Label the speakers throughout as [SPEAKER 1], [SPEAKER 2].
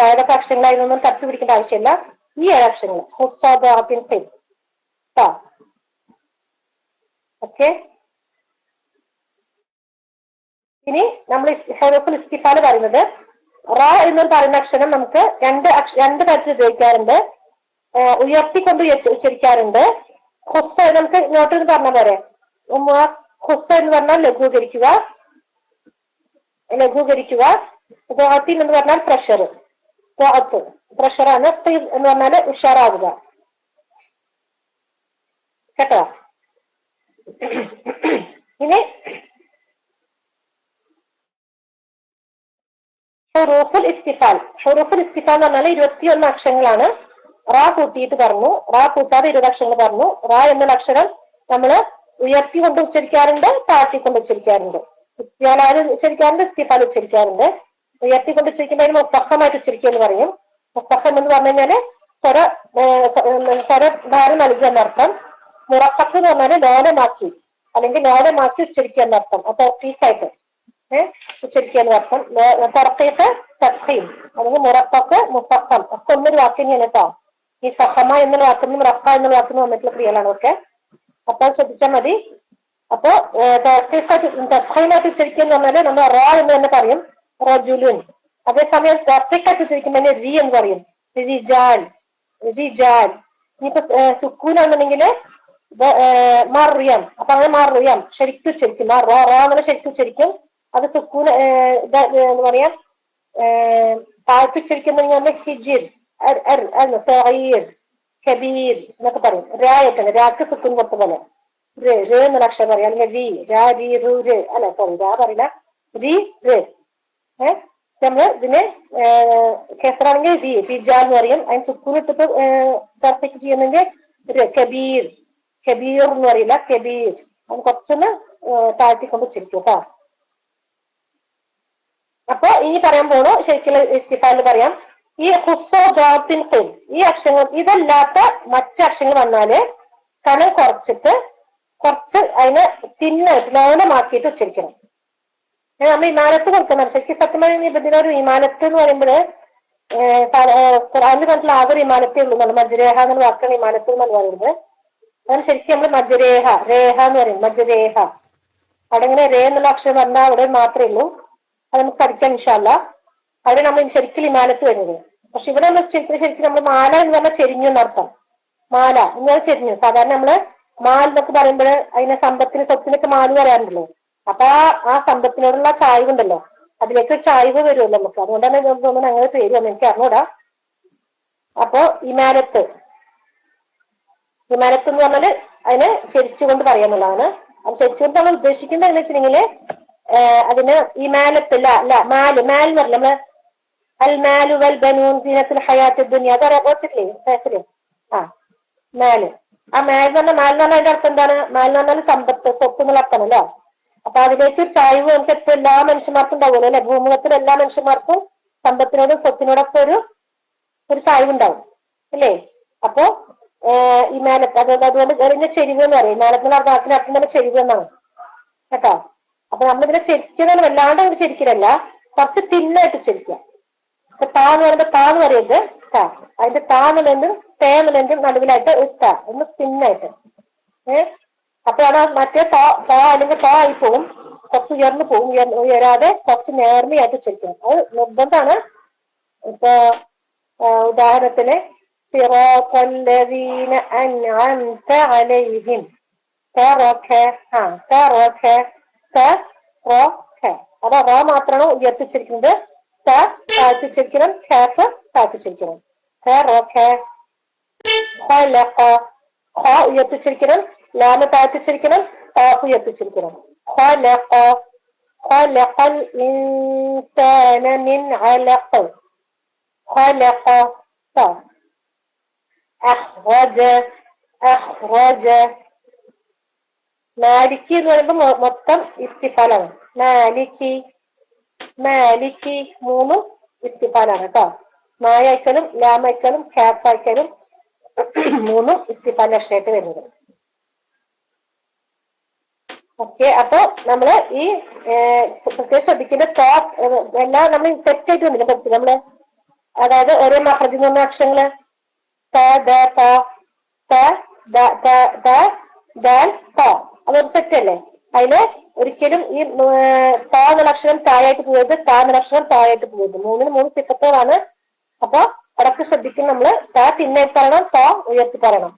[SPEAKER 1] ഏതൊക്കെ അക്ഷരങ്ങളായിരുന്നൊന്നും തപ്പി പിടിക്കേണ്ട ആവശ്യമില്ല. ഈ 7 അക്ഷരങ്ങൾ ഹുസ്സാദാത്തിൻ ഖിൽ. ഓക്കെ, ഇനി നമ്മൾ ഹുറൂഫുൽ ഇസ്തിഫാല് പറയുന്നത് റ എന്ന് പറയുന്ന അക്ഷരം നമുക്ക് രണ്ട് തരത്തിൽ ഉപയോഗിക്കാറുണ്ട്. ഉയർത്തിക്കൊണ്ട് ഉച്ചരിക്കാറുണ്ട്. ഹുസ്സ നമുക്ക് ഇങ്ങോട്ട് പറഞ്ഞ പോലെ ഹുസ്സ എന്ന് പറഞ്ഞാൽ ലഘൂകരിക്കുക. ദഅത്തി എന്ന് പറഞ്ഞാൽ പ്രഷർ. പ്രഷറാണ്. എന്ന് പറഞ്ഞാൽ ഉഷാറാവുക. കേട്ടോ? ഇനി ഹുറൂഫുൽ ഇസ്തിഫാൽ. ഹുറൂഫുൽ ഇസ്തിഫാൽ എന്ന് പറഞ്ഞാൽ 21 അക്ഷരങ്ങളാണ്. റാ കൂട്ടിയിട്ട് പറഞ്ഞു, റാ കൂട്ടാതെ 20 അക്ഷരങ്ങൾ പറഞ്ഞു. റാ എന്നുള്ള അക്ഷരം നമ്മൾ ഉയർത്തിക്കൊണ്ട് ഉച്ചരിക്കാറുണ്ട്, താഴ്ത്തിക്കൊണ്ട് ഉച്ചരിക്കാറുണ്ട്. ഇസ്തിഫാൽ ഉച്ചരിക്കാറുണ്ട്, ഇസ്തിഫാൽ ഉച്ചരിക്കാറുണ്ട്. ഉയർത്തിക്കൊണ്ട് ഉച്ചരിക്കുമ്പോൾ മുഫഖമായിട്ട് ഉച്ചരിക്കുക എന്ന് പറയും. മുഫഖം എന്ന് പറഞ്ഞു കഴിഞ്ഞാല് സ്വരഭാരം നൽകുക എന്നർത്ഥം. മുറഫഖ് എന്ന് പറഞ്ഞാല് ലോലമാക്കി അല്ലെങ്കിൽ ലോലമാക്കി ഉച്ചരിക്കുക എന്നർത്ഥം. അപ്പൊ ഫീസായിട്ട് ഉച്ചരിക്കുക എന്ന് അർത്ഥം. തർക്കീഖ് തഫ്ഖീം അല്ലെങ്കിൽ മുറഫഖ് മുഫഖം ഒക്കെ ഒന്നൊരു വാക്ക് തന്നെയാണ് കേട്ടോ. ഈ ഫഹമ എന്നുള്ള വാക്കിനും റഫ എന്നുള്ള വാക്കിനും വന്നിട്ടുള്ള ക്രിയകളാണ് ഒക്കെ. അപ്പൊ ശ്രദ്ധിച്ചാൽ മതി. അപ്പൊ തഫ്ഖീമായിട്ട് ഉച്ചരിക്കുക എന്ന് പറഞ്ഞാല് നമ്മൾ റ എന്ന് തന്നെ പറയും, റജുലുൻ. അതേസമയം തഫ്ഖീഖായിട്ട് ഉച്ചരിക്കുമ്പോൾ റി എന്ന് പറയും, റിജാൽ. ഇനിയിപ്പോ സുക്കൂനാണെന്നുണ്ടെങ്കിൽ മറിയം. അപ്പൊ അങ്ങനെ മറിയം ശരിക്കും ഉച്ചരിക്കും. റ ശരിക്കും ഉച്ചരിക്കും. അത് സുക്കൂൻ എന്താ പറയാ, താഴ്ത്തിച്ചിരിക്കുന്ന ഹിജിർ, കബീർ എന്നൊക്കെ പറയും. രായിട്ടാണ്, രാക്ക് സുക്കൂൻ കൊടുത്ത പോലെ എന്നുള്ള അക്ഷരം പറയാം. അല്ലെങ്കിൽ രാ പറയില്ല, നമ്മള് ഇതിന് കെസറാണെങ്കിൽ റിജാൽ എന്ന് പറയും. അതിന് സുക്കൂൻ ഇട്ടിട്ട് തർത്തിക്ക് ചെയ്യുന്നെങ്കിൽ കബീർ എന്ന് പറയില്ല, കബീർ. അത് കുറച്ചൊന്ന് താഴ്ത്തിക്കൊണ്ട് ഉച്ചരിക്കും കേട്ടോ. അപ്പൊ ഇനി പറയാൻ പോണു ശരിക്കുള്ള ഇസ്തിഫാലിൽ പറയാം. ഈ ഹുസ്സോ ജാത്തിൻ ഖിൽ, ഈ അക്ഷരങ്ങൾ ഇതല്ലാത്ത മറ്റു അക്ഷരങ്ങൾ വന്നാല് കനം കുറച്ച് അതിനെ തിന്നായിട്ട് ലോലമാക്കിയിട്ട് ഉച്ചരിക്കണം. നമ്മൾ ഇമാനത്ത് കൊടുക്കുന്നത് ശരിക്കും സത്യമായ നിബന്ധന. ഇമാനത്ത് എന്ന് പറയുമ്പോൾ ഖുർആനിൽ പറഞ്ഞിട്ടുള്ള ആകെ ഒരു ഇമാനത്തേ ഉള്ളൂ എന്നാണ്. മജ്രേഹ എന്നുള്ള വാക്കാണ് ഇമാനത്ത് എന്ന് പറയുന്നത്. അതാണ് ശരിക്കും നമ്മൾ മജ്രേഹ എന്ന് പറയും. മജ്രേഹ അവിടെ ഇങ്ങനെ രേ എന്നുള്ള അക്ഷരം വന്നാൽ അവിടെ മാത്രമേ ഉള്ളൂ. അത് നമുക്ക് പഠിക്കാം ഇൻഷാ അല്ലാഹ്. അവിടെ നമ്മൾ ശരിക്കും ഇമാനത്ത് വരുന്നത്. പക്ഷെ ഇവിടെ നമ്മൾ ശരിക്കും നമ്മൾ മാല എന്ന് പറഞ്ഞാൽ ചെരിഞ്ഞു എന്നർത്ഥം. മാല എന്ന് ചെരിഞ്ഞു. സാധാരണ നമ്മള് മാൽ എന്നൊക്കെ പറയുമ്പോൾ അതിനെ സ്വത്തിനൊക്കെ മാല് പറയാറുണ്ടല്ലോ. അപ്പൊ ആ സമ്പത്തിനോടുള്ള ചായ്വുണ്ടല്ലോ, അതിലേക്ക് ചായ്വ് വരുമല്ലോ നമുക്ക്. അതുകൊണ്ടാണ് തോന്നുന്നത് അങ്ങനെ പേര് വന്നു, എനിക്ക് അറിഞ്ഞൂടാ. അപ്പൊ ഇമാനത്ത് എന്ന് പറഞ്ഞാല് അതിനെ ചെരിച്ചുകൊണ്ട് പറയാന്നുള്ളതാണ്. അത് ചെരിച്ചുകൊണ്ട് നമ്മൾ ഉദ്ദേശിക്കുന്നത് എന്ന് വെച്ചിട്ടുണ്ടെങ്കില് അതിന് ഇമാനത്ത് മാല് എന്ന് പറഞ്ഞ നമ്മള് അൽ മാലു വൽ ബനൂൻ സീനത്തുൽ ഹയാത്തുൽ ദുനിയ അതറിയാ. മാല്. ആ മാൽ എന്ന് പറഞ്ഞാൽ അതിന്റെ അർത്ഥം എന്താണ്? മാൽ എന്ന് പറഞ്ഞാൽ സമ്പത്ത്, സ്വത്ത് എന്നുള്ള അർത്ഥമല്ലോ. അപ്പൊ അതിലേക്ക് ഒരു ചായ്വ് നമുക്ക് എത്ര എല്ലാ മനുഷ്യന്മാർക്കും ഉണ്ടാവുമല്ലോ അല്ലെ? ഭൂമുഖത്തിൽ എല്ലാ മനുഷ്യന്മാർക്കും സമ്പത്തിനോടും സ്വത്തിനോടൊക്കെ ഒരു ചായ്വ് ഉണ്ടാവും അല്ലേ? അപ്പൊ ഇമാനത്ത് അതുകൊണ്ട് ഇതിന്റെ ചെരിവ് എന്ന് പറയും. ഇമാനത്തിന്റെ അർത്ഥത്തിന് അർത്ഥം തന്നെ ചെരിവ് എന്നാണ് കേട്ടോ. അപ്പൊ നമ്മളിതിനെ ചെരിക്കുന്നത് വല്ലാണ്ട് ഒരു ചെരിക്കലല്ല, കുറച്ച് തിന്നായിട്ട് ചെരിക്കുക. അപ്പൊ താന്ന് പറയുമ്പോ താന്ന് പറയരുത്. അതിന്റെ താന്നുള്ളതും തേന്നുള്ളതും നടുവിലായിട്ട് ഒന്ന് തിന്നായിട്ട്. അപ്പൊ അവിടെ മറ്റേ അല്ലെങ്കിൽ ആയി പോവും, കുറച്ച് ഉയർന്നു പോവും. ഉയരാതെ കുറച്ച് നേർമയായിട്ട് ചെരിക്കണം. അത് നിർബന്ധമാണ്. ഇപ്പൊ ഉദാഹരണത്തിന് അതാ റ മാത്രമാണ് ഉയർത്തിച്ചിരിക്കുന്നത്. താഴ്ത്തിച്ചിരിക്കണം. ഖാഫ് താഴ്ത്തിച്ചിരിക്കണം. ഉയർത്തിച്ചിരിക്കണം. ലാമ് താഴ്ത്തിച്ചിരിക്കണം. ഖാഫ് ഉയർത്തിച്ചിരിക്കണം. ഖലഖൽ ഇൻസാന മിൻ അലഖ്. അഖ്റജ. മാലിക്കി എന്ന് പറയുമ്പോൾ മൊത്തം ഇസ്തിഫാലാണ്. മാലിക്കി 3 ഇസ്തിഫാലാണ് കേട്ടോ. മായക്കാലും ലാമയക്കാലും ഖാഫായ്ക്കാലും 3 ഇസ്തിഫാൽ അക്ഷരമായിട്ട് വരുന്നത്. ഓക്കെ, അപ്പൊ നമ്മള് ഈ പ്രത്യേകം ശ്രദ്ധിക്കേണ്ട എല്ലാം നമ്മൾ തെറ്റായിട്ട് വന്നില്ല. നമ്മള് അതായത് ഒരേ മഹ്റജ് എന്ന് പറഞ്ഞ അക്ഷരങ്ങള് ത ദ ത ത ദ ത ദ ദാൽ ത. അതൊരു സെറ്റ് അല്ലേ? അതില് ഒരിക്കലും ഈ ത എന്നുള്ള അക്ഷരം താഴായിട്ട് പോകരുത്, ത എന്നുള്ള അക്ഷരം താഴായിട്ട് പോകരുത്. മൂന്നിന് മൂന്ന് സിഫത്തുകളാണ്. അപ്പൊ അടക്ക് ശ്രദ്ധിക്കും നമ്മള്. ത പിന്നെ പറയണം, ത ഉയർത്തി പറയണം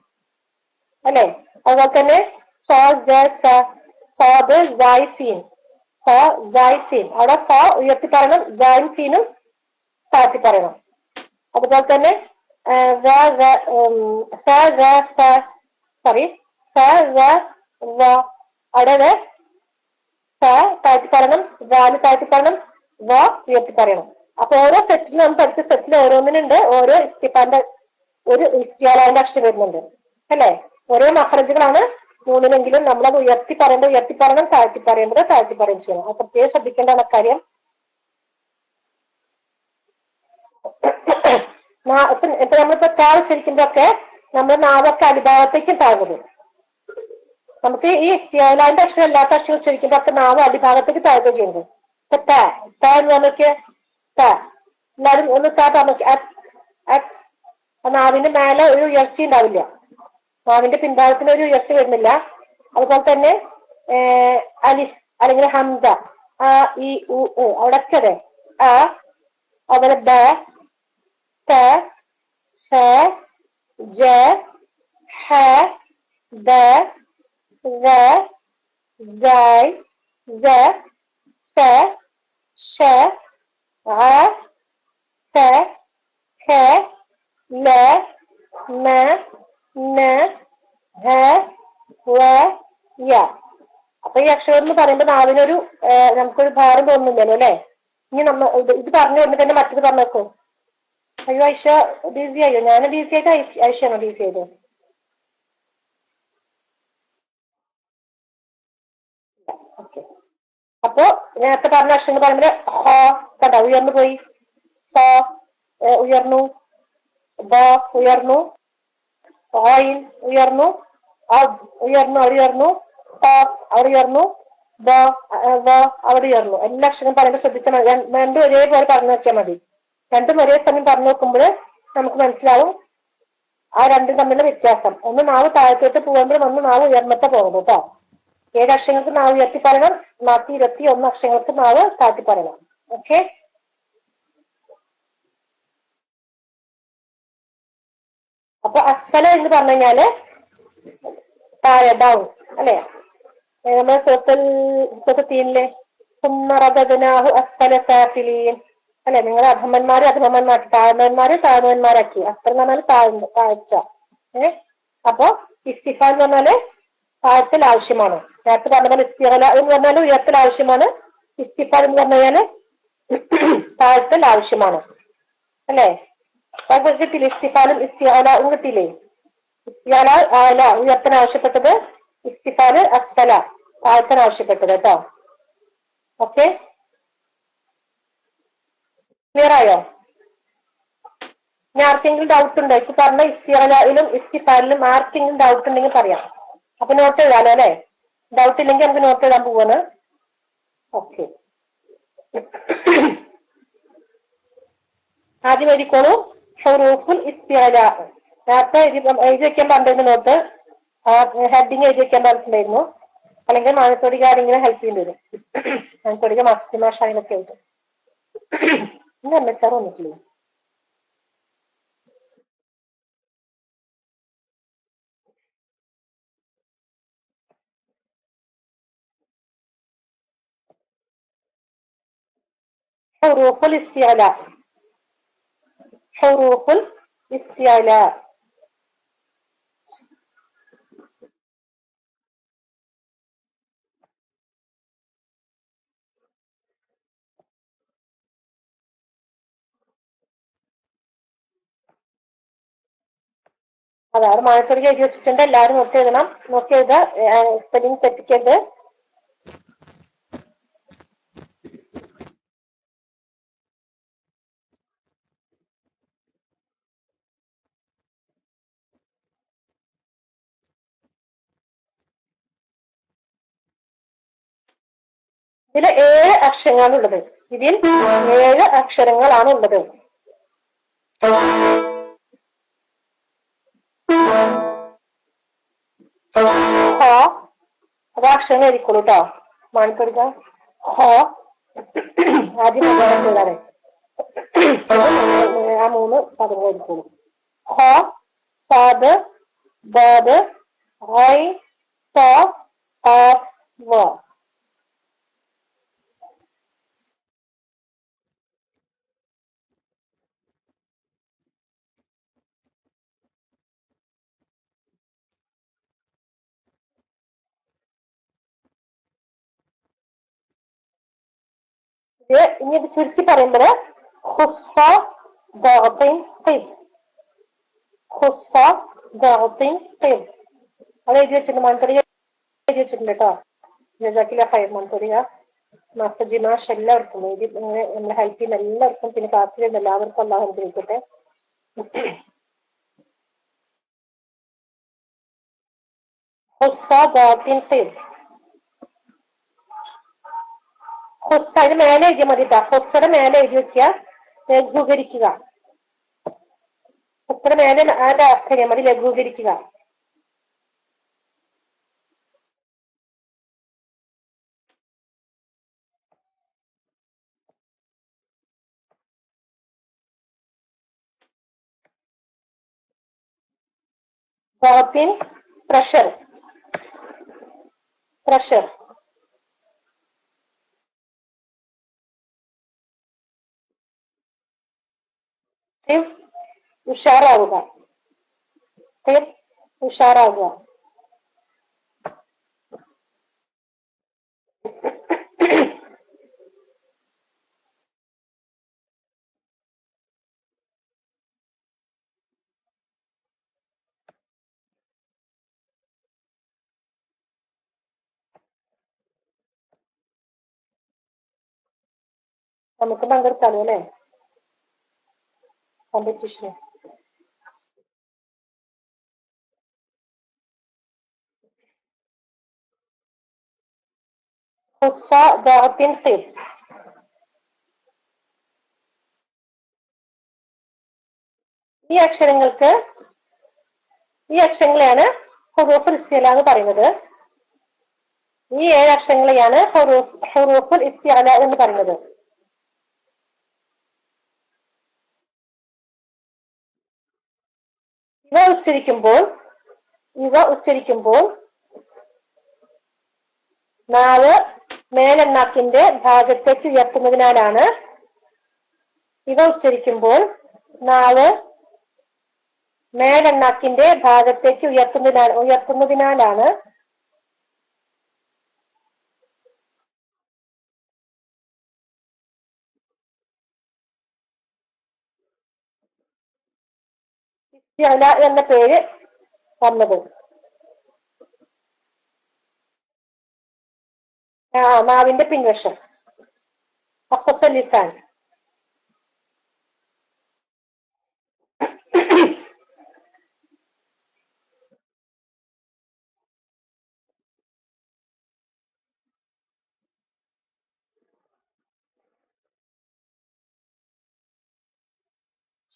[SPEAKER 1] അല്ലെ? അതുപോലെ തന്നെ സാദ് സീൻ സീൻ, അവിടെ സ ഉയർത്തി പറയണം, സീനും താഴ്ത്തി പറയണം. അതുപോലെ തന്നെ സോറി അവിടെ താഴ്ത്തി പറയണം, വാല് താഴ്ത്തി പറയണം, വ ഉയർത്തി പറയണം. അപ്പൊ ഓരോ സെറ്റിലും നമ്മൾ പഠിച്ച സെറ്റിൽ ഓരോന്നിനുണ്ട് ഓരോ ഇസ്തിഫാന്റെ ഒരു ഇസ്തിയാലാന്റെ അക്ഷരം വരുന്നുണ്ട് അല്ലെ? ഓരോ മഹ്റജുകളാണ് മൂന്നിലെങ്കിലും നമ്മളത് ഉയർത്തി പറയണം, താഴ്ത്തി പറയും ചെയ്യണം. അത് പ്രത്യേകം ശ്രദ്ധിക്കേണ്ട കാര്യം. ഇപ്പൊ നമ്മളിപ്പോ താഴ് ശരിക്കുമ്പൊക്കെ നമ്മൾ നാവൊക്കെ അടിഭാഗത്തേക്കും താഴ്ന്നത്. നമുക്ക് ഈ ഇസ്തിയാലാന്റെ അക്ഷരം അല്ലാത്ത അക്ഷരം ഉച്ചരിക്കുമ്പോ ഒക്കെ നാവ് അടിഭാഗത്തേക്ക് താഴ്ത്തുക ചെയ്യുന്നത്. ഇപ്പൊ ത എന്ന് പറഞ്ഞൊക്കെ എല്ലാരും ഒന്ന് നാവിന്റെ മേലെ ഒരു ഉയർച്ച ഉണ്ടാവില്ല, നാവിന്റെ പിൻഭാഗത്തിന് ഒരു ഉയർച്ച വരുന്നില്ല. അതുപോലെ തന്നെ അലിഫ് അല്ലെങ്കിൽ ഹംസ ആ ഈ അവിടൊക്കെ അതെ അതുപോലെ ബ ത സ ജ ഹ ദ ദ ദാൽ ദ സ ഷ ഴ ത ഹ ല മ ന ഹ വ യ. അപ്പൊ ഈ അക്ഷരം എന്ന് പറയുമ്പോൾ നാവിനൊരു നമുക്കൊരു ഭാരം തോന്നുന്നില്ലല്ലോ അല്ലെ? ഇനി ഇത് പറഞ്ഞു കൊണ്ട് തന്നെ മറ്റത് പറഞ്ഞേക്കോ. അയ്യോ ഐഷ ബിസി ആയോ? ഞാൻ ബിസി ആയിട്ട് ഐഷയാണോ ബിസി ആയത്? ഓക്കെ. അപ്പോ നേരത്തെ പറഞ്ഞ അക്ഷരങ്ങൾ പറയുമ്പോൾ കണ്ട ഉയർന്നു പോയി, സ ഉയർന്നു, ബ ഉയർന്നു, ഓയിൻ ഉയർന്നു, ഉയർന്നു അവിടെ ഉയർന്നു, അവിടെ ഉയർന്നു, അവിടെ ഉയർന്നു. എല്ലാ അക്ഷരം പറയുമ്പോൾ ശ്രദ്ധിച്ചാൽ മതി. രണ്ടും ഒരേപോലെ പറഞ്ഞു നോക്കിയാൽ മതി. രണ്ടും ഒരേ സമയം പറഞ്ഞു നോക്കുമ്പോൾ നമുക്ക് മനസ്സിലാവും ആ രണ്ടും തമ്മിലുള്ള വ്യത്യാസം. ഒന്ന് നാവ് താഴത്തോട്ട് പോകുമ്പോഴും ഒന്ന് നാവ് ഉയർന്നിട്ട് പോകുന്നു കേട്ടോ. 7 അക്ഷരങ്ങൾക്ക് നാവ് ഉയർത്തി പറയണം, ബാക്കി 21 അക്ഷരങ്ങൾക്ക് നാവ് താഴ്ത്തി പറയണം. ഓക്കെ. അപ്പൊ അസ്ഫല എന്ന് പറഞ്ഞു കഴിഞ്ഞാല് താഴെ, ഡൗൺ അല്ലെ? നമ്മുടെ സ്വത്തീനിലെ അസ്ഫല സാഫിലീൻ അല്ലെ? നിങ്ങൾ അധമന്മാര് താഴ്ന്നവന്മാരാക്കി. അസ്ഫൽ എന്ന് പറഞ്ഞാൽ താഴ്ച. അപ്പൊ ഇസ്തിഫ എന്ന് പറഞ്ഞാല് താഴ്ത്തൽ ആവശ്യമാണ്. നേരത്തെ പറഞ്ഞ പോലെ ഇസ്തിഅല എന്ന് പറഞ്ഞാൽ ഉയർത്തൽ ആവശ്യമാണ്. ഇസ്തിഫ എന്ന് പറഞ്ഞു കഴിഞ്ഞാല് താഴ്ത്തൽ ആവശ്യമാണ് അല്ലെ? അപ്പൊ കിട്ടില്ലേ? ഇസ്തിഫാലും ഇസ്തിഅലയും കിട്ടിയില്ലേ? ഇസ്തിഅല ആല ഉയർത്താൻ ആവശ്യപ്പെട്ടത്, ഇസ്തിഫാല് അസ്ഫല താഴ്ത്താൻ ആവശ്യപ്പെട്ടത് കേട്ടോ. ഓക്കെ, ക്ലിയർ ആയോ? ഇനി ആർക്കെങ്കിലും ഡൗട്ട് ഉണ്ടോ? ഇപ്പൊ പറഞ്ഞ ഇസ്തിഅലയിലും ഇസ്തിഫാലിലും ആർക്കെങ്കിലും ഡൗട്ട് ഉണ്ടെങ്കിൽ പറയാം. അപ്പൊ നോട്ട് എഴുതാലോ അല്ലെ? ഡൗട്ട് ഇല്ലെങ്കിൽ നമുക്ക് നോട്ട് എഴുതാൻ പോവാണ്. ഓക്കെ, ആദ്യം എഴുതിക്കോളൂ. ഹുറൂഫുൽ ഇസ്തിഅല. നേരത്തെ എഴുതി വെക്കാൻ പറഞ്ഞിരുന്നു നോട്ട്, ഹെഡിങ് എഴുതി വെക്കാൻ പറഞ്ഞിട്ടുണ്ടായിരുന്നു. അല്ലെങ്കിൽ മാനത്തോടിക്ക് ആരെങ്കിലും ഹെൽപ്പ് ചെയ്യേണ്ടി വരും. മാനത്തോടിക്ക് മാഷായിലൊക്കെ ആയിട്ട്. ഇന്ന് എംഎച്ച്ആർ വന്നിട്ടില്ലേ? ഹുറൂഫുൽ ഇസ്തിഅല. ഹുറൂഫുൽ ഇസ്തിഅല. അതാണ് മാനത്തോടിക്ക് എഴുതി വെച്ചിട്ടുണ്ട്. എല്ലാവരും നോക്കി എഴുതണം. നോക്കി എഴുതുക, സ്പെല്ലിംഗ് തെറ്റിക്കരുത്. ഇതിൽ 7 അക്ഷരങ്ങളാണ് ഉള്ളത്. ഇതിൽ 7 അക്ഷരങ്ങളാണ് ഉള്ളത്. ഹോ അത് അക്ഷരം എഴുതിക്കോളൂ കേട്ടോ. മാണിക്കൊടുക്ക ഹോ ആദ്യം എഴുതാറേ ആ 3 പദങ്ങൾ എഴുതിക്കോളൂ. ഹോ സാദ് ബാദ് റോയ് സോ ആഫ് വ. ഇനി ഇത് ചുരുക്കി പറയുമ്പോൾ ഹുസ്സ ദഅത്തിൻ ഖിദ്. ഹുസ്സ ദഅത്തിൻ ഖിദ്. അത് എഴുതി വെച്ചിട്ടുണ്ട്. മൺതൊടി എഴുതി വെച്ചിട്ടുണ്ട് കേട്ടോ. ജസാക്കില്ല ഖൈർ മൺതൊടിക. മസ്ജിമാഷ് എല്ലാവർക്കും എഴുതി നമ്മളെ ഹെൽപ്പ് ചെയ്യുന്ന എല്ലാവർക്കും, പിന്നെ കാത്തിരുന്ന എല്ലാവർക്കും അല്ലാഹു അനുഗ്രഹിക്കട്ടെ. ഹുസ്സ ദഅത്തിൻ ഖിദ്. ഹുസ്സ അതിന് മേലെ എഴുതിയാൽ മതി കേട്ടോ. ഹുസ്സയുടെ മേലെ എഴുതി വെക്കുക, ലഘൂകരിക്കുക. ഹുസ്സയുടെ മേലെ ആരുടെ അക്ഷരം മതി, ലഘൂകരിക്കുക. ദഅത്തിൻ പ്രഷർ, പ്രഷർ. ഉഷാറാവുക, ഉഷാറാവുക. നമുക്ക് പങ്കെടുക്കാലോ അല്ലെ കോമ്പറ്റീഷന്. ഹുസ്സ ദഅത്തിൻ ഖിദ്. ഈ അക്ഷരങ്ങളെയാണ് ഹുറൂഫുൽ ഇസ്തിഅല എന്ന് പറയുന്നത്. ഈ 7 അക്ഷരങ്ങളെയാണ് ഹുറൂഫുൽ ഇസ്തിഅല എന്ന് പറയുന്നത്. ഇവ ഉച്ചരിക്കുമ്പോൾ നാവ് മേലെണ്ണാക്കിന്റെ ഭാഗത്തേക്ക് ഉയർത്തുന്നതിനാലാണ് മേലെണ്ണാക്കിന്റെ ഭാഗത്തേക്ക് ഉയർത്തുന്നതിനാലാണ് ഇസ്തിഅല എന്ന പേര് വന്നത്. നാവിന്റെ പിൻവശം അഖ്സൽ ലിസാൻ.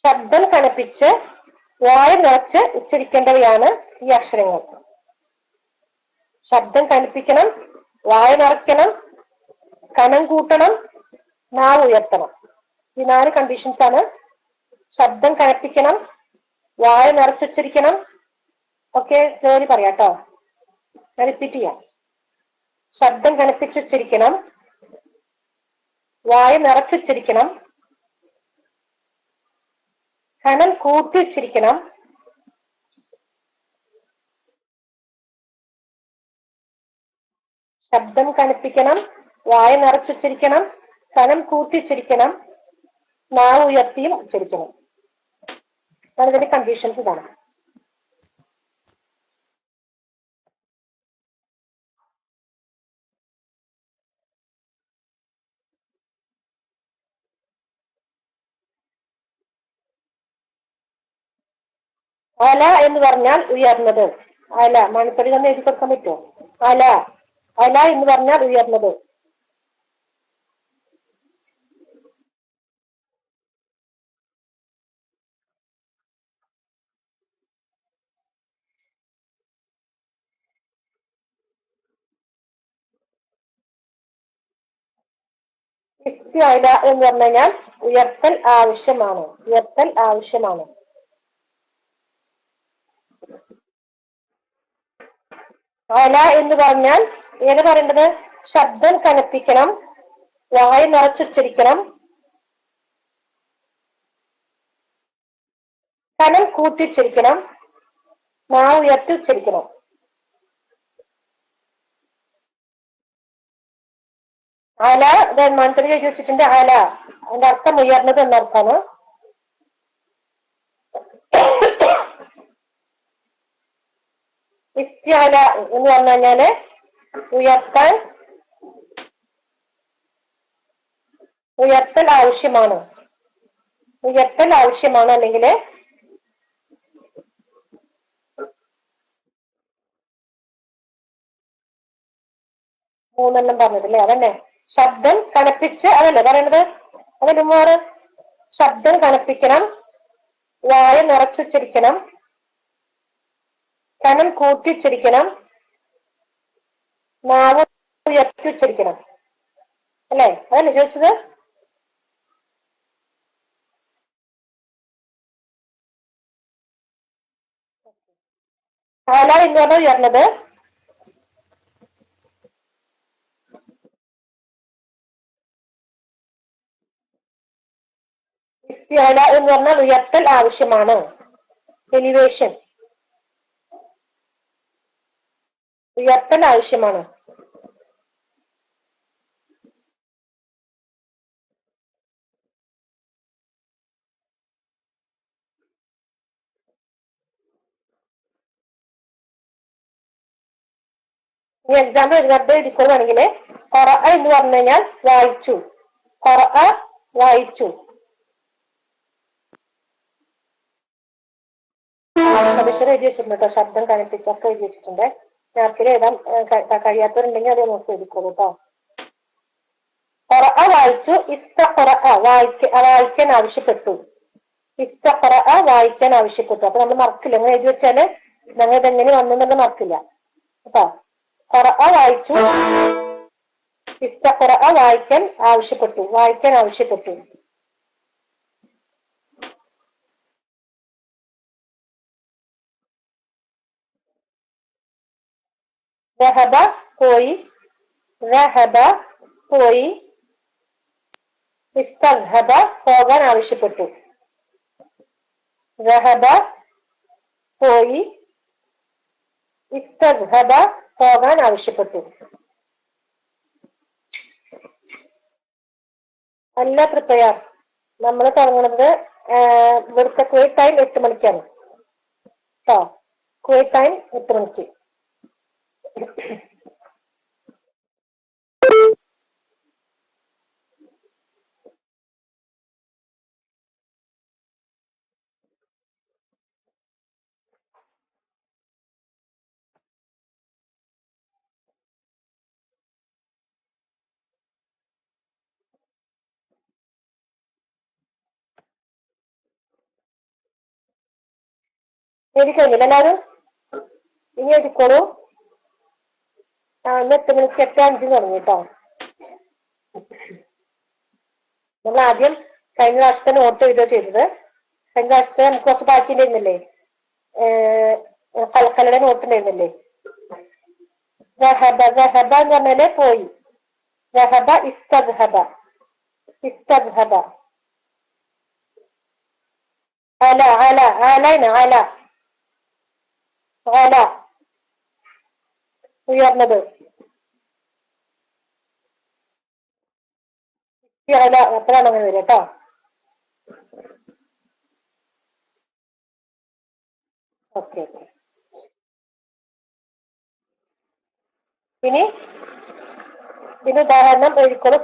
[SPEAKER 1] ശബ്ദം കനപ്പിച്ച് വായ നിറച്ച് ഉച്ചരിക്കേണ്ടവയാണ് ഈ അക്ഷരങ്ങൾ. ശബ്ദം കനപ്പിക്കണം, വായ നിറയ്ക്കണം, കനം കൂട്ടണം, നാവ് ഉയർത്തണം. ഈ 4 കണ്ടീഷൻസ് ആണ്. ശബ്ദം കനപ്പിക്കണം, വായ നിറച്ചുച്ചരിക്കണം. ഓക്കെ, ജോലി പറയാട്ടോ, ഞാൻ റിപ്പീറ്റ് ചെയ്യാം. ശബ്ദം കനപ്പിച്ചുച്ചരിക്കണം, വായ നിറച്ചുച്ചരിക്കണം, കനം കൂട്ടി ഉച്ചരിക്കണം, ശബ്ദം കനപ്പിക്കണം, വായ നിറച്ചുച്ചരിക്കണം, കനം കൂട്ടി ഉച്ചരിക്കണം, നാവ് ഉയർത്തിയും ഉച്ചരിക്കണം. അതിന്റെ കണ്ടീഷൻസ് ഇതാണ്. അല എന്ന് പറഞ്ഞാൽ ഉയർന്നത്. അല മണിപ്പടി തന്നെ എഴുതി കൊടുക്കാൻ പറ്റുമോ? അല എന്ന് പറഞ്ഞാൽ ഉയർന്നത്. ഇസ്തിഅല എന്ന് പറഞ്ഞു കഴിഞ്ഞാൽ ഉയർത്തൽ ആവശ്യമാണ്. ഉയർത്തൽ ആവശ്യമാണ്. അല എന്ന് പറഞ്ഞാൽ ഏത് പറയേണ്ടത്? ശബ്ദം കനപ്പിക്കണം, വായ നിറച്ചുച്ചരിക്കണം, കനം കൂട്ടിച്ചരിക്കണം, നാവ് ഉയർത്തി ഉച്ചരിക്കണം. അല മനസ്സിൽ എഴുതി വെച്ചിട്ടുണ്ട്. അല അതിന്റെ അർത്ഥം ഉയർന്നത് എന്നർത്ഥമാണ്. ഇസ്തിഅല എന്ന് പറഞ്ഞു കഴിഞ്ഞാല് ഉയർത്തൽ ആവശ്യമാണ്. ഉയർത്തൽ ആവശ്യമാണ്. അല്ലെങ്കിൽ മൂന്നെണ്ണം പറഞ്ഞതല്ലേ, അതന്നെ. ശബ്ദം കനപ്പിച്ച് അതല്ലേ പറയണത്? അതല്ലേ മാറ്. ശബ്ദം കനപ്പിക്കണം, വായ നിറച്ചുച്ചരിക്കണം, കനം കൂട്ടിച്ചരിക്കണം, നാവ് ഉയർത്തി ഉച്ചരിക്കണം. അല്ലേ? അതല്ലേ ചോദിച്ചത്? അല എന്ന് പറഞ്ഞാൽ ഉയർന്നത്. ഇസ്തിഅല എന്ന് പറഞ്ഞാൽ ഉയർത്തൽ ആവശ്യമാണ്. എലിവേഷൻ, ഉയർത്തൽ ആവശ്യമാണ്. ഈ എക്സാമ്പിൾ വെറുതെ എഴുതിക്കൊള്ളുവാണെങ്കിൽ ഖറഅ എന്ന് പറഞ്ഞു കഴിഞ്ഞാൽ വായിച്ചു. ഖറഅ വായിച്ചു. സവിശേഷം എഴുതി വെച്ചിട്ടുണ്ട് കേട്ടോ. ശബ്ദം കനപ്പിച്ചൊക്കെ എഴുതി വെച്ചിട്ടുണ്ട്. മാർക്കിൽ എഴുതാൻ കഴിയാത്തവരുണ്ടെങ്കിൽ അത് നോക്കി എഴുതിക്കോളൂ കേട്ടോ. ഖറഅ വായിച്ചു. ഇസ്തഖറഅ വായിക്കാൻ ആവശ്യപ്പെട്ടു. ഇസ്തഖറഅ വായിക്കാൻ ആവശ്യപ്പെട്ടു. അപ്പൊ നമ്മൾ മറക്കില്ല. അങ്ങനെ എഴുതി വെച്ചാല് ഞങ്ങൾ ഇതെങ്ങനെ വന്നെന്നുള്ള മറക്കില്ല കേട്ടോ. ഖറഅ വായിച്ചു. ഇസ്തഖറഅ വായിക്കാൻ ആവശ്യപ്പെട്ടു. വായിക്കാൻ ആവശ്യപ്പെട്ടു. റഹബ പോയി. റഹബ പോയി. ഇസ്തദ്ഹബ പോകാൻ ആവശ്യപ്പെട്ടു. റഹബ പോയി. ഇസ്തദ്ഹബ പോകാൻ ആവശ്യപ്പെട്ടു. അല്ല പ്രിപ്പയർ. നമ്മൾ തുടങ്ങുന്നത് ഇവിടുത്തെ കുവൈറ്റ് ടൈം 8 മണിക്കാണ് കേട്ടോ. കുവൈറ്റ് ടൈം 8 മണിക്ക്. എഴുതി കഴിഞ്ഞില്ല എല്ലാവരും? ഇനി എഴുതിക്കോളൂ. ഇന്ന് 8 മണിക്ക് 8:05 തുടങ്ങി കേട്ടോ. നമ്മൾ ആദ്യം കഴിഞ്ഞ പ്രാവശ്യത്തെ നോട്ട് എഴുതുക ചെയ്തത്. കഴിഞ്ഞ പ്രാവശ്യത്തെ നമുക്ക് കുറച്ച് ബാക്കി ഉണ്ടായിരുന്നില്ലേ? കലക്കലയുടെ നോട്ട് ഉണ്ടായിരുന്നില്ലേ? റഹബ റഹബ എന്ന് പറഞ്ഞാല് പോയി. റഹബ ഇസ്തദ്ഹബ. ഇസ്തദ്ഹബ. അല അല അലൈന അല. അല ഉയർന്നത്. അല എപ്പോഴാണ് അങ്ങനെ വരിക കേട്ടോ. Okay okay. ഇനി ഇതിന് ഉദാഹരണം എഴുതിക്കോളൂ.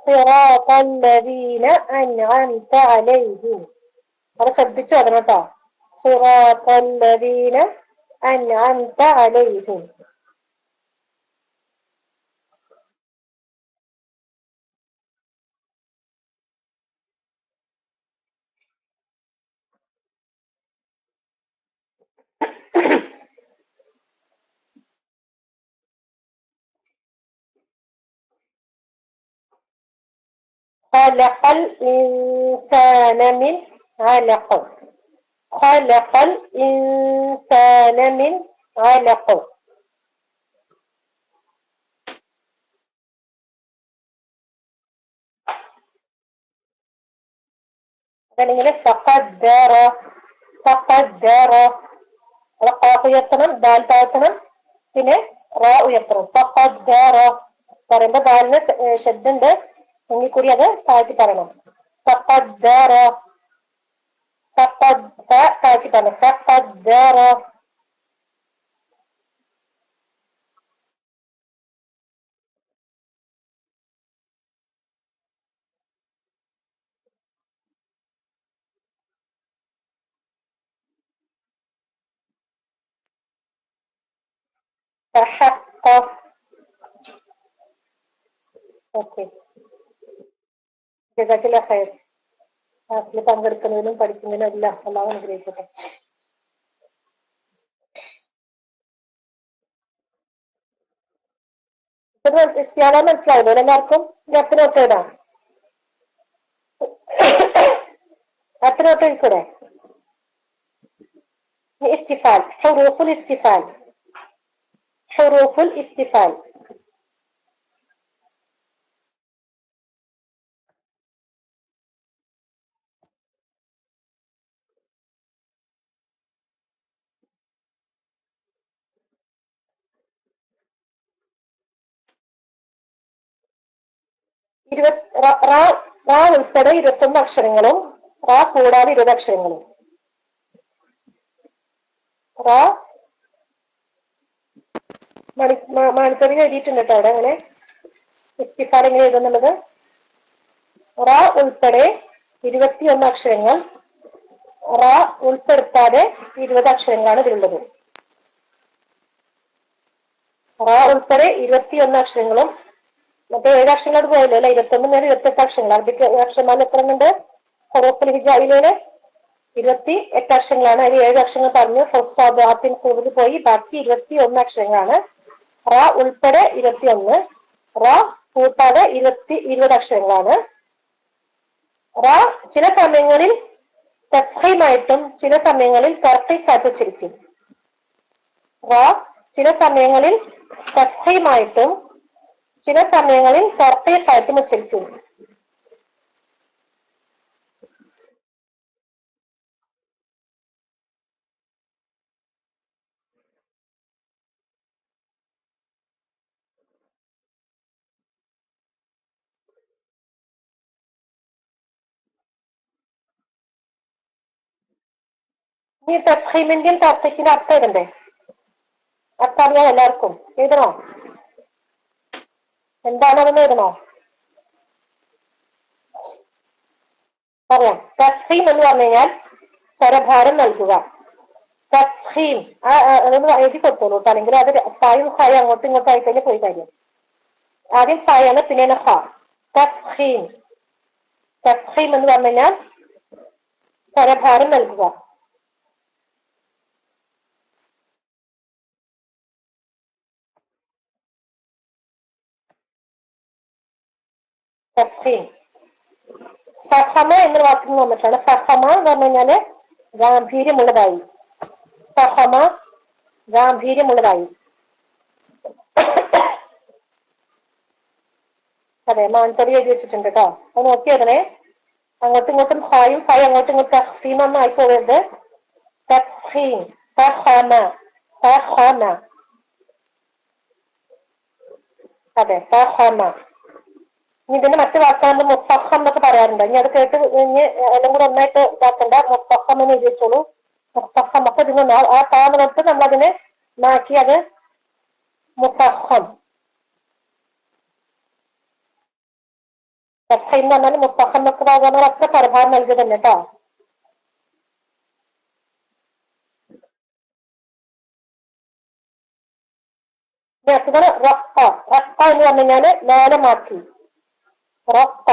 [SPEAKER 1] സിറാത്തല്ലദീന അൻഅംത അലൈഹിം. അത് ശ്രദ്ധിച്ചു വരണം കേട്ടോ. സിറാത്തല്ലദീന അൻഅംത അലൈഹിം. خلق الإنسان من علق. خلق الإنسان من علق. അതല്ലെങ്കിൽ فقدر. فقدر. ഖാഫ് ഉയർത്തണം, ദാൽ താഴ്ത്തണം, പിന്നെ റാ ഉയർത്തണം. فقدر പറയുമ്പോ ദാലിന് ശബ്ദമുണ്ട് എങ്കിൽ കൂടി അത് താഴ്ത്തി പറയണം. فقدر. താഴ്ത്തി പറയണം. فقدر. فحق. ഓക്കെ, ജസാക്കില്ലാ ഖൈർ. ക്ലാസ്സിൽ പങ്കെടുക്കുന്നതിനും പഠിക്കുന്നതിനും എല്ലാം അല്ലാഹു അനുഗ്രഹിക്കട്ടെ. മനസ്സിലായല്ലോ എല്ലാവർക്കും? അത്ര നോട്ട് എഴുതാം. അത്ര നോട്ട് എഴുതിക്കൂടെ? ഇസ്തിഫാൽ, ഹുറൂഫുൽ ഇസ്തിഫാൽ. ഹുറൂഫുൽ ഇസ്തിഫാൽ. റാ ഉൾപ്പെടെ 21 അക്ഷരങ്ങളും റാ കൂടാതെ 20 അക്ഷരങ്ങളും. റാ മണിത്തറി എഴുതിയിട്ടുണ്ട് കേട്ടോ അവിടെ. അങ്ങനെ ഇസ്തിഫാൽ എങ്ങനെ എഴുതുന്നുള്ളത്? റാ ഉൾപ്പെടെ 21 അക്ഷരങ്ങൾ, റാ ഉൾപ്പെടുത്താതെ 20 അക്ഷരങ്ങളാണ് ഇതിലുള്ളത്. റാ ഉൾപ്പെടെ 21 അക്ഷരങ്ങളും മറ്റേ 7 അക്ഷരങ്ങളോട് പോയല്ലോ അല്ലെ. 21 നേരം 28 അക്ഷരങ്ങൾ. അറബിക്ക് അക്ഷരമാല എത്ര ഉണ്ട്? ഹുറൂഫുൽ ഹിജായിലെ 28 അക്ഷരങ്ങളാണ്. അതിൽ 7 അക്ഷരങ്ങൾ പറഞ്ഞു. ഫസ്സാദാത്തിൻ കൂടുതൽ പോയി. ബാക്കി 21 അക്ഷരങ്ങളാണ്. റാ ഉൾപ്പെടെ 21, റാ കൂട്ടാതെ 20 അക്ഷരങ്ങളാണ്. റാ ചില സമയങ്ങളിൽ തഫ്ഹീമായിട്ടും ചില സമയങ്ങളിൽ തർഖീഖായിട്ട് ഉച്ചരിക്കും. റാ ചില സമയങ്ങളിൽ തഫ്ഹീമായിട്ടും ചില സമയങ്ങളിൽ തർഖീഖായിട്ടും ഉച്ചരിക്കും. ഈ തഫ്ഹീമിന്റെയും തർഖീഖിന്റെ അർത്ഥം എഴുതണ്ടേ? അർത്ഥം അറിയാം എല്ലാവർക്കും? എഴുതണോ? എന്താണെന്ന് എഴുതണോ? പറയാം. തഫ്ഹീം എന്ന് പറഞ്ഞു കഴിഞ്ഞാൽ സ്വരഭാരം നൽകുക. തഫ്ഹീം അതൊന്ന് എഴുതി കൊടുത്തോളൂ കേട്ടോ. അല്ലെങ്കിൽ അത് ഫായും ഹായും അങ്ങോട്ടും ഇങ്ങോട്ടും ആയി തന്നെ പോയി കാര്യം. ആദ്യം ഫായാണ്, പിന്നെ ഹ. തഫ്ഹീം. തഫ്ഹീം എന്ന് പറഞ്ഞു കഴിഞ്ഞാൽ സ്വരഭാരം നൽകുക. തഫ്ഹീം. ഫഹമ എന്ന വാക്കിന് വന്നിട്ടാണ്. ഫഹമ എന്ന് പറഞ്ഞു കഴിഞ്ഞാല് ഗാംഭീര്യമുള്ളതായി. ഫഹമ ഗാംഭീര്യമുള്ളതായി. അതെ, മാൻതറി എഴുതി വെച്ചിട്ടുണ്ട് കേട്ടോ. അത് നോക്കിയതിനെ അങ്ങോട്ടും ഇങ്ങോട്ടും ഹായും ഹായും അങ്ങോട്ടും ഇങ്ങോട്ടും തഫ്ഹീം ഒന്നും ആയിപ്പോകരുത്. തഫ്ഹീം. ഫഹമ. ഫഹമ. അതെ, ഫഹമ. ഇനി ഇതിന്റെ മറ്റു വാക്കാണ് മുഫഹം എന്നൊക്കെ പറയാറുണ്ട്. ഇനി അത് കേട്ട് ഇനി എല്ലാം കൂടെ ഒന്നായിട്ട് ഇതാക്കണ്ട. മുഫഹം എന്ന് എഴുതി വെച്ചോളൂ. മുഫഹം. അപ്പൊ ഇതിന് ആ താമരത്ത് നമ്മളതിനെ മാറ്റി അത് മുഫഹം. തഫ്ഹീം എന്ന് പറഞ്ഞാൽ മുഫഹം എന്നൊക്കെ പറയുന്നവരൊക്കെ സ്വരഭാരം നൽകി തന്നെ കേട്ടോ. റക്ക. റക്ക എന്ന് പറഞ്ഞു കഴിഞ്ഞാല് ലേലമാക്കി. റക്ക.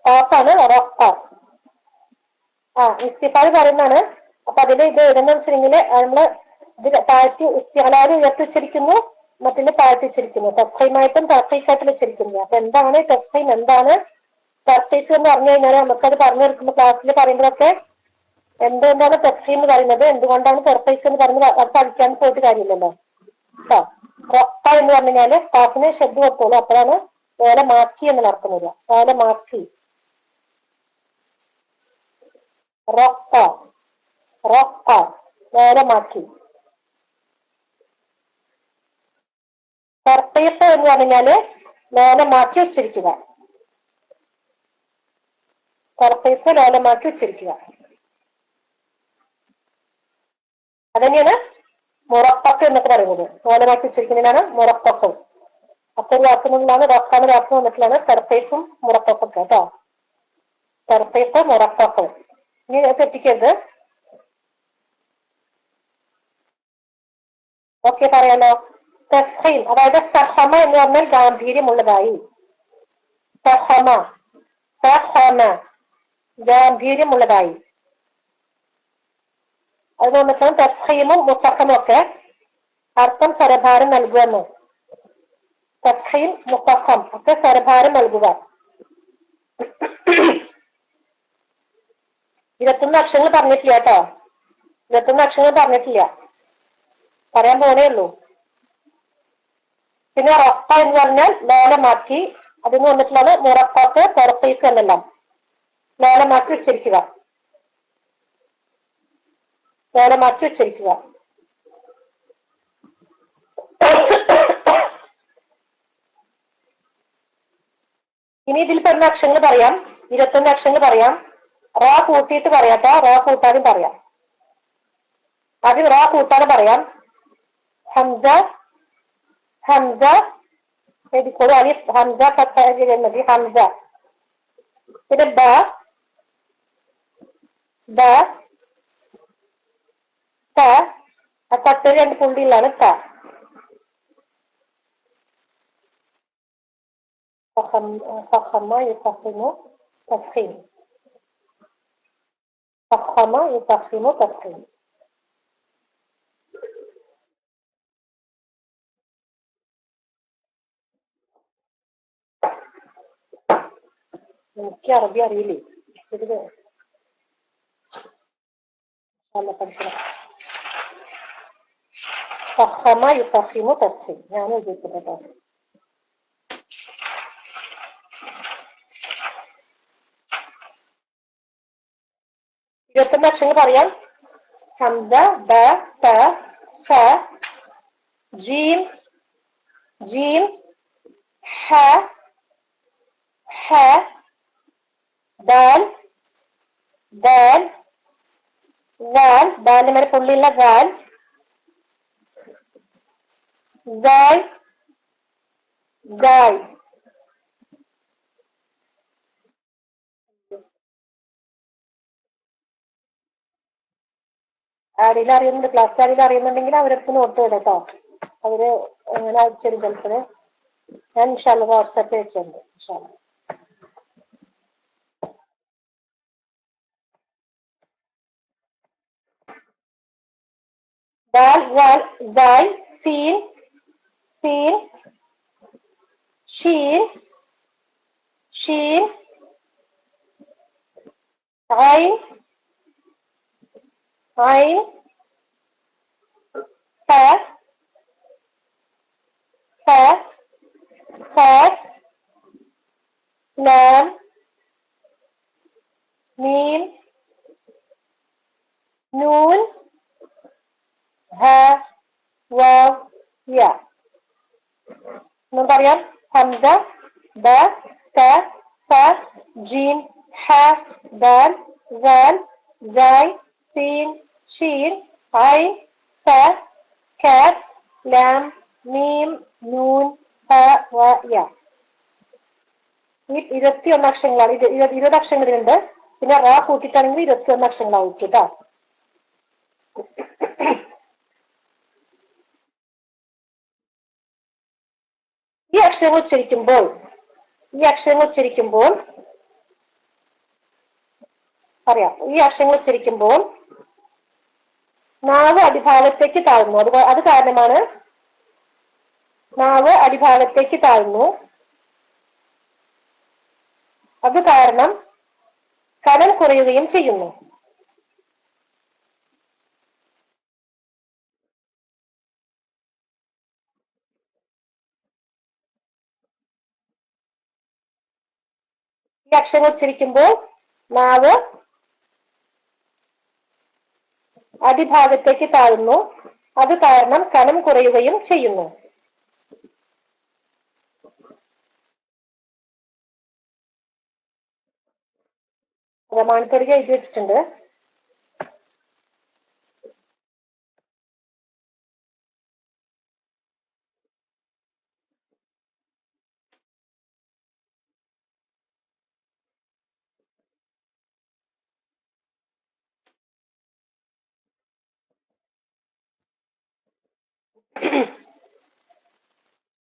[SPEAKER 1] കാപ്പാണ് റക്ക. ഇസ്തിഫാൽ പറയുന്നതാണ്. അപ്പൊ അതില് ഇത് എഴുതുന്ന വെച്ചിട്ടുണ്ടെങ്കിൽ നമ്മള് ഇത് താഴ്ത്തി ഇസ്തിഹലാൽ ഉയർത്തിച്ചിരിക്കുന്നു, മറ്റൊന്ന് താഴ്ത്തിച്ചിരിക്കുന്നു. തഫ്ഹീമായിട്ടും തർഖീഖായിട്ടും വെച്ചിരിക്കുന്നു. അപ്പൊ എന്താണ് തഫ്ഹീം, എന്താണ് തർത്തീസ് എന്ന് പറഞ്ഞു കഴിഞ്ഞാൽ നമുക്കത് പറഞ്ഞു കൊടുക്കുമ്പോൾ ക്ലാസ്സിൽ പറയുമ്പോഴൊക്കെ എന്തുകൊണ്ടാണ് തെർത്തി എന്ന് പറയുന്നത്, എന്തുകൊണ്ടാണ് തെർത്തീസ് എന്ന് പറഞ്ഞത് അത് പഠിക്കാൻ പോയിട്ട് കാര്യമില്ലല്ലോ കേട്ടോ. റൊക്ക എന്ന് പറഞ്ഞു കഴിഞ്ഞാല് ക്ലാസ്സിന് ശബ്ദം കൊടുത്തോളൂ, അപ്പോഴാണ് ഓല മാക്കി എന്നുള്ള അർത്ഥം വരിക. ഓല മാക്കി, റൊക്ക റൊക്ക ഓല മാക്കി. തർത്തീസ് എന്ന് പറഞ്ഞാല് ലോലമാക്കി ഉച്ചരിക്കുക. തർത്തീസ് ലോലമാക്കി ഉച്ചരിക്കുക. അതന്നെയാണ് മുറപ്പക്ക് എന്നൊക്കെ പറയുന്നത്. ലോലമാക്കി ഉച്ചരിക്കുന്നതിനാണ് മുറപ്പക്ക്. അപ്പൊ ഒരു വാക്കുകളിലാണ് റൊക്കാന്ന് വാക്ക് വന്നിട്ടുള്ളതാണ് തർത്തീസും മുറപ്പൊക്കെ കേട്ടോ. തർത്തീസ് മുറപ്പൊക്കെ ഇനി തെറ്റിക്കരുത്. ഓക്കെ പറയാലോ. തഫ്ഹീം അതായത് സഹമ എന്ന് പറഞ്ഞാൽ ഗാംഭീര്യമുള്ളതായി. സഹമ സഹമ ഗാംഭീര്യമുള്ളതായി. അത് വന്നിട്ടാണ് തഫ്ഹീമും മുഫഖമും ഒക്കെ അർത്ഥം സ്വരഭാരം നൽകുമെന്ന്. തഫ്ഹീം മുഫഖം ഒക്കെ സ്വരഭാരം നൽകുക. 21 അക്ഷരങ്ങൾ പറഞ്ഞിട്ടില്ല കേട്ടോ. 21 അക്ഷരങ്ങൾ പറഞ്ഞിട്ടില്ല, പറയാൻ പോണേ ഉള്ളൂ. പിന്നെ റൊക്ക എന്ന് പറഞ്ഞാൽ ലോലമാക്കി, അതിന് വന്നിട്ടുള്ളത് മുറപ്പൊക്ക് പുറത്തേക്ക് എന്നെല്ലാം ലോലമാക്കി ഉച്ചരിക്കുക. ലോലമാക്കി ഉച്ചരിക്കുക. ഇനി ഇതിൽ പറഞ്ഞ അക്ഷരങ്ങൾ പറയാം. 21 അക്ഷരങ്ങൾ പറയാം. റോ കൂട്ടിയിട്ട് പറയാട്ടോ, റോ കൂട്ടാനും പറയാം. ആദ്യം റോ കൂട്ടാതെ പറയാം. ഹംസ ഹംസ എഴുതിക്കോളൂ. അലിഫ് ഹംസ ഫത്തഹ മതി. ഹംസ. പിന്നെ ബ ബ ത. ആ തട്ടൊരു 2 പുള്ളിയിലാണ് ത. ഫഖമ യുഫഖിമു തഫ്ഖീം. ഫഖമ യുഫഖിമു തഫ്ഖീം. എനിക്ക് അറബി അറിയില്ലേ, പഠിക്കണം. ഫഖമ യുഫഖിമു തഫ്ഖീം ഞാൻ എഴുതിയിട്ടുണ്ട്. 21 അക്ഷരങ്ങൾ പറയാം. ഹംസ ബ ത സ ജീം ജീം ഹ ഹ ദാൽ ദാൽ ദാൽ ദാലിന് മേലെ പുള്ളിയുള്ള ദാൽ ദാൽ ദാൽ. ആരെങ്കിലും അറിയുന്നുണ്ട്, ക്ലാസ് ആരെങ്കിലും അറിയുന്നുണ്ടെങ്കിൽ അവരടുത്ത് നോട്ട് കേട്ടോ. അവര് എങ്ങനെ അയച്ചൊരു ചിലപ്പോൾ ഞാൻ ഇൻഷാ അല്ലാഹ് വാട്സാപ്പിൽ അയച്ചിട്ടുണ്ട്. ഇൻഷാ അല്ലാഹ്. ദാൽ വാൽ ദാൽ സീൻ സീൻ ഷീൻ ഷീൻ ഐൻ ഐൻ ഫ ഫ ഖ ലാം മീം നൂൻ ഹ വാവ് യ. പറയാം. ഹംസ ബ ത സ ജീം ഹ ദാൽ ദാൽ ദായ് സീൻ ഷീൻ ഐൻ ഫ കാഫ് ലാം മീം നൂൻ ഹ വ യ. ഈ 21 അക്ഷരങ്ങളാണ്. 20 അക്ഷരങ്ങളുണ്ട്. പിന്നെ റ കൂട്ടിയിട്ടാണെങ്കിൽ 21 അക്ഷരങ്ങളാവും കേട്ടോ. ഈ അക്ഷരങ്ങൾ ഉച്ചരിക്കുമ്പോൾ പറയാം. ഈ അക്ഷരങ്ങൾ ഉച്ചരിക്കുമ്പോൾ നാവ് അടിഭാഗത്തേക്ക് താഴ്ന്നു. അത് കാരണമാണ് നാവ് അടിഭാഗത്തേക്ക് താഴ്ന്നു. അത് കാരണം കനം കുറയുകയും ചെയ്യുന്നു. ഈ അക്ഷരങ്ങൾ ഉച്ചരിക്കുമ്പോൾ നാവ് അടിഭാഗത്തേക്ക് താഴുന്നു. അത് കാരണം കനം കുറയുകയും ചെയ്യുന്നു. പ്രമാണത്തോടെ എഴുതി വെച്ചിട്ടുണ്ട്.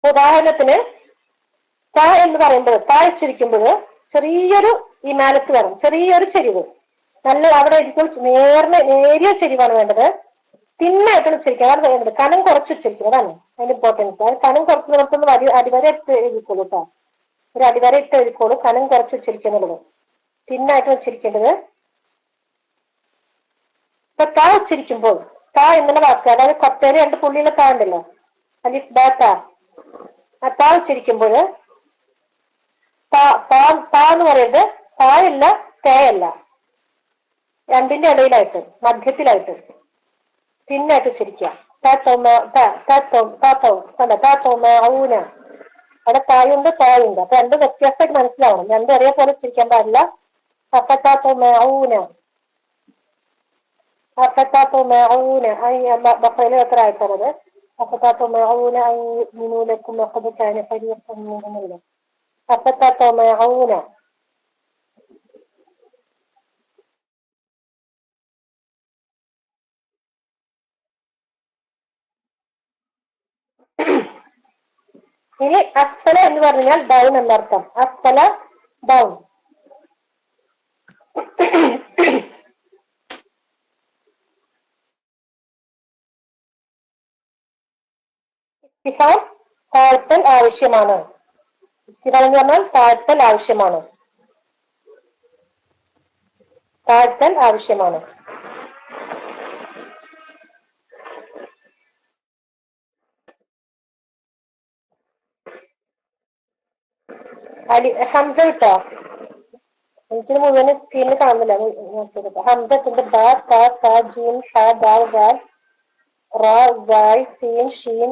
[SPEAKER 1] ഉദാഹരണത്തിന് ത എന്ന് പറയുമ്പോൾ ത ഉച്ചരിക്കുമ്പോൾ ചെറിയൊരു ഇമാലത്ത് വേണം, ചെറിയൊരു ചെരിവ്. നല്ല അവിടെ ഇരിക്കും നേരിയ ചെരിവാണ് വേണ്ടത്. തിന്നായിട്ടാണ് ഉച്ചരിക്കുക. അതാണ് വേണ്ടത്. കനം കുറച്ച് ഉച്ചരിക്കുക. അതാണ് അതിന്റെ ഇമ്പോർട്ടൻസ്. അത് കനം കുറച്ച് നമുക്കൊന്ന് അടിവര ഇട്ട് എഴുതിക്കോളൂ കേട്ടോ. ഒരു അടിവര ഇട്ട് എഴുതിക്കോളൂ. കനം കുറച്ച് ഉച്ചരിക്കുന്നുള്ളത് തിന്നായിട്ട് ഉച്ചരിക്കേണ്ടത്. ഇപ്പൊ ത ഉച്ചരിക്കുമ്പോൾ ത എന്നുള്ള വാക്ക്, അതായത് കൊത്തേര് 2 പുള്ളിയുള്ള ത ഉണ്ടല്ലോ, അലിഫ് ബ ത. ആ ത ഉച്ചരിക്കുമ്പോൾ എന്ന് പറയുന്നത് തായല്ല തേയല്ല, രണ്ടിന്റെ ഇടയിലായിട്ട് മധ്യത്തിലായിട്ട് പിന്നായിട്ട് ഉച്ചരിക്കുക. ഊന അവിടെ തായുണ്ട് തായുണ്ട്. അപ്പൊ രണ്ടും വ്യത്യാസമായിട്ട് മനസ്സിലാവണം. രണ്ടും ഒരേപോലെ ഉച്ചരിക്കാൻ പാടില്ല. ഊന ബഫയില് എത്ര ആയിട്ടാണത്? ഊന മിനൂലക്കും ഊന. ഇനി അസ്ഫല എന്ന് പറഞ്ഞാൽ ഡൗൺ എന്നർത്ഥം. അസ്ഫല ഡൗൺ. ഇസ്തിഫാം താഴ്ത്തൽ ആവശ്യമാണ്. ഇസ്തിഫാം എന്ന് പറഞ്ഞാൽ താഴ്ത്തൽ ആവശ്യമാണ്. താഴ്ത്തൽ ആവശ്യമാണ്. ഹംസ കിട്ടോ? എനിക്ക് മുഴുവൻ സ്ക്രീനിൽ കാണുന്നില്ല. ഹംസത്തിന്റെ ബ ത സ ജീം ഷ ദാൽ ദാൽ റ ദാൽ സീൻ ഷീൻ.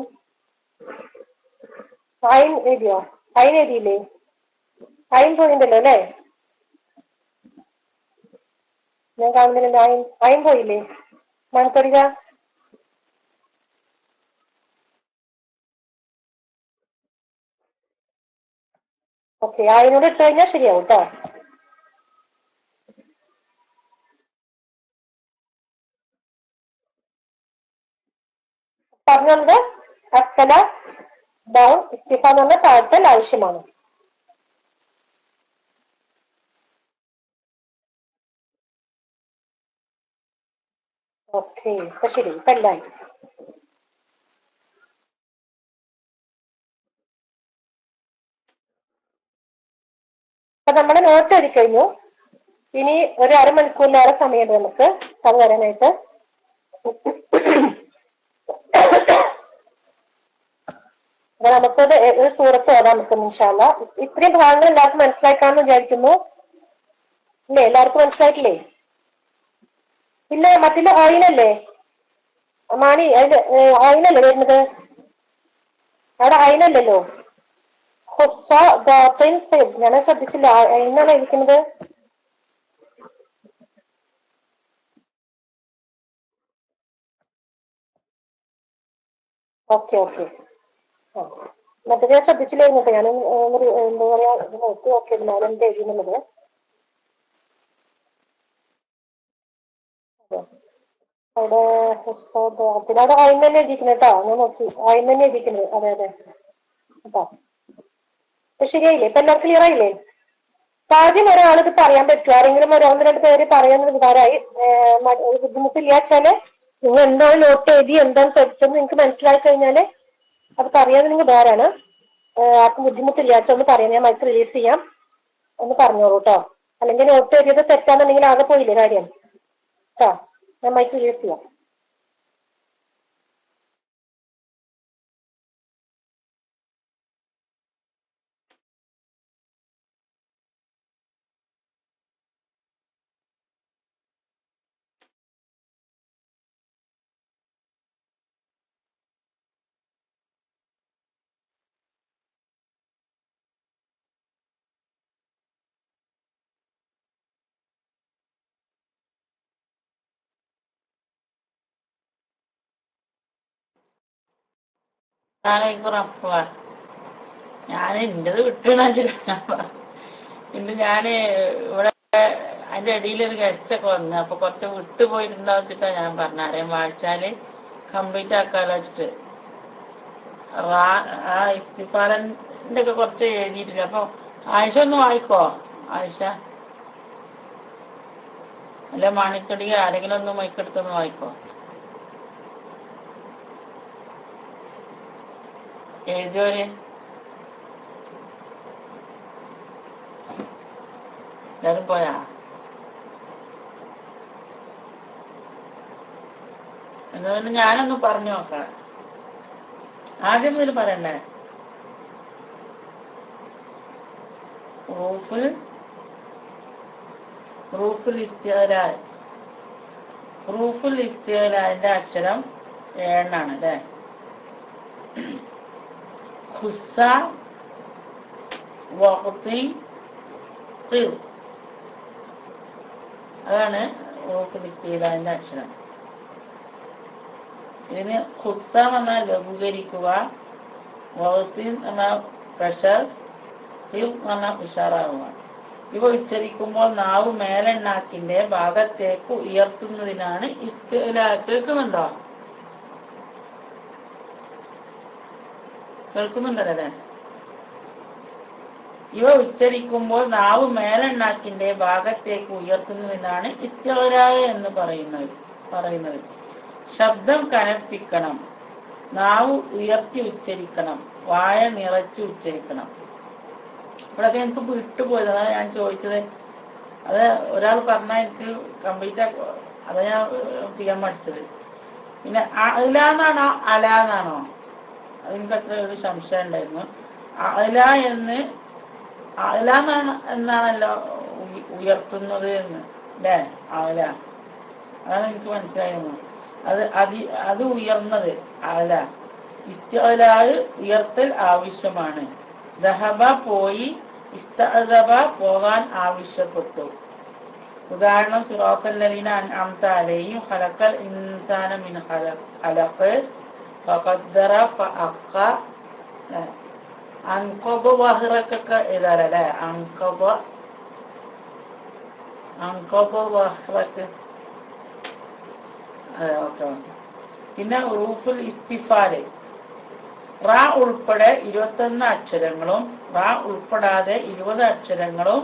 [SPEAKER 1] ഐൻ എഴുതിയോ? ഐൻ എഴുതിയില്ലേ? ഐൻ പോയിണ്ടല്ലോ അല്ലേ? ഞാൻ കാണുന്നില്ല. ഐൻ പോയില്ലേ? മണത്തൊടിക. ഓക്കെ, ആയിനോട് ഇട്ട് കഴിഞ്ഞാൽ ശരിയാവും കേട്ടോ. പറഞ്ഞത് അസ്സല ഡൗൺ, ഇസ്തിഫ എന്ന് പറഞ്ഞ താഴ്ത്തൽ ആവശ്യമാണ്. ഓക്കെ, ഇപ്പൊ ശരി. ഇപ്പൊ എല്ലായി. അപ്പൊ നമ്മുടെ നോട്ട് എഴുതി കഴിഞ്ഞു. ഇനി ഒരു അരമണിക്കൂറിലേറെ സമയമുണ്ട് നമുക്ക് അത് വരാനായിട്ട്. അപ്പൊ നമുക്കത് ഒരു സൂറത്ത് ഓതാം നമുക്ക് ഇൻഷാ അല്ലാഹ്. ഇത്രയും ഭാഗങ്ങൾ എല്ലാവർക്കും മനസ്സിലാക്കാന്ന് വിചാരിക്കുന്നു. ഇല്ലേ? എല്ലാവർക്കും മനസ്സിലായിട്ടില്ലേ? ഇല്ല, മറ്റുള്ള ഓയിലല്ലേ മാണി? അതില് ഓയിലല്ലേ വരുന്നത്? അവിടെ അയിനല്ലല്ലോ. ഞാൻ ശ്രദ്ധിച്ചില്ല. എന്നാണ് ഇരിക്കുന്നത്? Okay okay. മറ്റേ ഞാൻ ശ്രദ്ധിച്ചില്ലായിരുന്നു. ഞാൻ എന്താ പറയാ നോക്കി നോക്കിയത് ഞാനെന്ത് എഴുതുന്നുള്ളത്. അവിടെ അവിടെ ആയിൻ തന്നെ എഴുതിക്കുന്നത് കേട്ടോ. ഞാൻ നോക്കി ആയിൻ തന്നെ എഴുതിക്കുന്നത്. അതെ അതെ കേട്ടോ. അപ്പൊ ശരിയായില്ലേ? ഇപ്പൊ എല്ലാവർക്കും ക്ലിയർ ആയില്ലേ? ആദ്യം ഒരാൾക്ക് പറയാൻ പറ്റും. ആരെങ്കിലും ഒരു 1-2 പേര് പറയാൻ ഉപകാരമായി. ബുദ്ധിമുട്ടില്ല വെച്ചാല് നിങ്ങൾ എന്താണ് നോട്ട് എഴുതി എന്താണ് പഠിച്ചത് നിങ്ങൾക്ക് മനസ്സിലായി കഴിഞ്ഞാല് അത് പറയാൻ നിങ്ങൾക്ക് ഉപകാരമാണ്. ആർക്കും ബുദ്ധിമുട്ടില്ല വെച്ചാൽ ഒന്ന് പറയാം. ഞാൻ മൈക്ക് റിലീസ് ചെയ്യാം. ഒന്ന് പറഞ്ഞോളൂ കേട്ടോ. അല്ലെങ്കിൽ നോട്ട് എഴുതിയത് തെറ്റാന്നുണ്ടെങ്കിൽ ആകെ പോയില്ലേ കാര്യം കേട്ടോ. ഞാൻ മൈക്ക് യൂസ് ചെയ്യാം.
[SPEAKER 2] ഞാൻ എന്റത് വിട്ടുന്ന ഇന്ന് ഞാന് ഇവിടെ അതിന്റെ ഇടയിലൊരു ഗസ്റ്റൊക്കെ വന്നു. അപ്പൊ കുറച്ച് വിട്ടു പോയിട്ടുണ്ടോ വെച്ചിട്ടാ ഞാൻ പറഞ്ഞ. ആരെയും വായിച്ചാല് കംപ്ലീറ്റ് ആക്കാലോ വെച്ചിട്ട്. ആ ഇസ്തിഫാലന്റെ ഒക്കെ കുറച്ച് എഴുതിയിട്ടില്ല. അപ്പൊ ആയിഷ ഒന്ന് വായിക്കോ? ആയിഷ അല്ല മാണിത്തൊടി ആരെങ്കിലും ഒന്ന് മൈക്കെടുത്തൊന്ന് വായിക്കോ? എഴുതിയോര് എല്ലാരും പോയാ? എന്നാ പിന്നെ ഞാനൊന്ന് പറഞ്ഞു നോക്കാം. ആദ്യം മുതൽ പറയണ്ടേ? റൂഫുൽ ഇസ്തിഅലാന്റെ അക്ഷരം 7 അല്ലേ? ഖുസ്സ വഖ്തി ഖിർ, അതാണ് റൂഫുൽ ഇസ്തിഅലാന്റെ അക്ഷരം. ഇതിന് ഖുസ്സ എന്ന് പറഞ്ഞാൽ ലഘൂകരിക്കുക, വഖ്തി എന്ന് പറഞ്ഞാൽ പ്രഷർ, ഖിർ എന്ന് പറഞ്ഞാൽ ഉഷാറാവുക. ഇവ ഉച്ചരിക്കുമ്പോൾ നാവ് മേലെണ്ണാക്കിന്റെ ഭാഗത്തേക്ക് ഉയർത്തുന്നതിനാണ് ഇസ്തിഅലാ. കേൾക്കുന്നുണ്ടോ? കേൾക്കുന്നുണ്ടല്ലേ? ഇവ ഉച്ചരിക്കുമ്പോൾ നാവ് മേലെണ്ണാക്കിന്റെ ഭാഗത്തേക്ക് ഉയർത്തുന്നതിനാണ് ഇസ്തിഅലാ എന്ന് പറയുന്നത്. ശബ്ദം കനപ്പിക്കണം, നാവ് ഉയർത്തി ഉച്ചരിക്കണം, വായ നിറച്ച് ഉച്ചരിക്കണം. ഇവിടെയൊക്കെ എനിക്ക് വിട്ടുപോയത്, അതാണ് ഞാൻ ചോദിച്ചത്. അത് ഒരാൾ പറഞ്ഞാൽ എനിക്ക് കംപ്ലീറ്റ് അതാ ഞാൻ PM അടിച്ചത്. പിന്നെ അലാന്നാണോ അലാന്നാണോ അതെനിക്ക് അത്ര ഒരു സംശയം ഉണ്ടായിരുന്നു. എന്നാണല്ലോ ഉയർത്തുന്നത് എന്ന് അല്ലേ? അല, അതാണ് എനിക്ക് മനസ്സിലായിരുന്നു. അത് ഉയർന്നത് അല. ഇസ്തിഅലാ ഉയർത്തൽ ആവശ്യമാണ്. ദഹബ പോയി, ഇസ്തഅദബ പോകാൻ ആവശ്യപ്പെട്ടു. ഉദാഹരണം സിറാത്തല്ലദീന അൻഅംത അലൈഹിം ഖലഖൽ ഇൻസാന മിൻ ഖലഖ് ഫഖദ്ദറ ഫഅഖ. അൻഖദ വഹ്റക എഴുതാറല്ലേ? അൻഖദ വഹ്റക. ഓക്കെ. പിന്നെ റൂഫുൽ ഇസ്തിഫാല് റാ ഉൾപ്പെടെ 21 അക്ഷരങ്ങളും റാ ഉൾപ്പെടാതെ 20 അക്ഷരങ്ങളും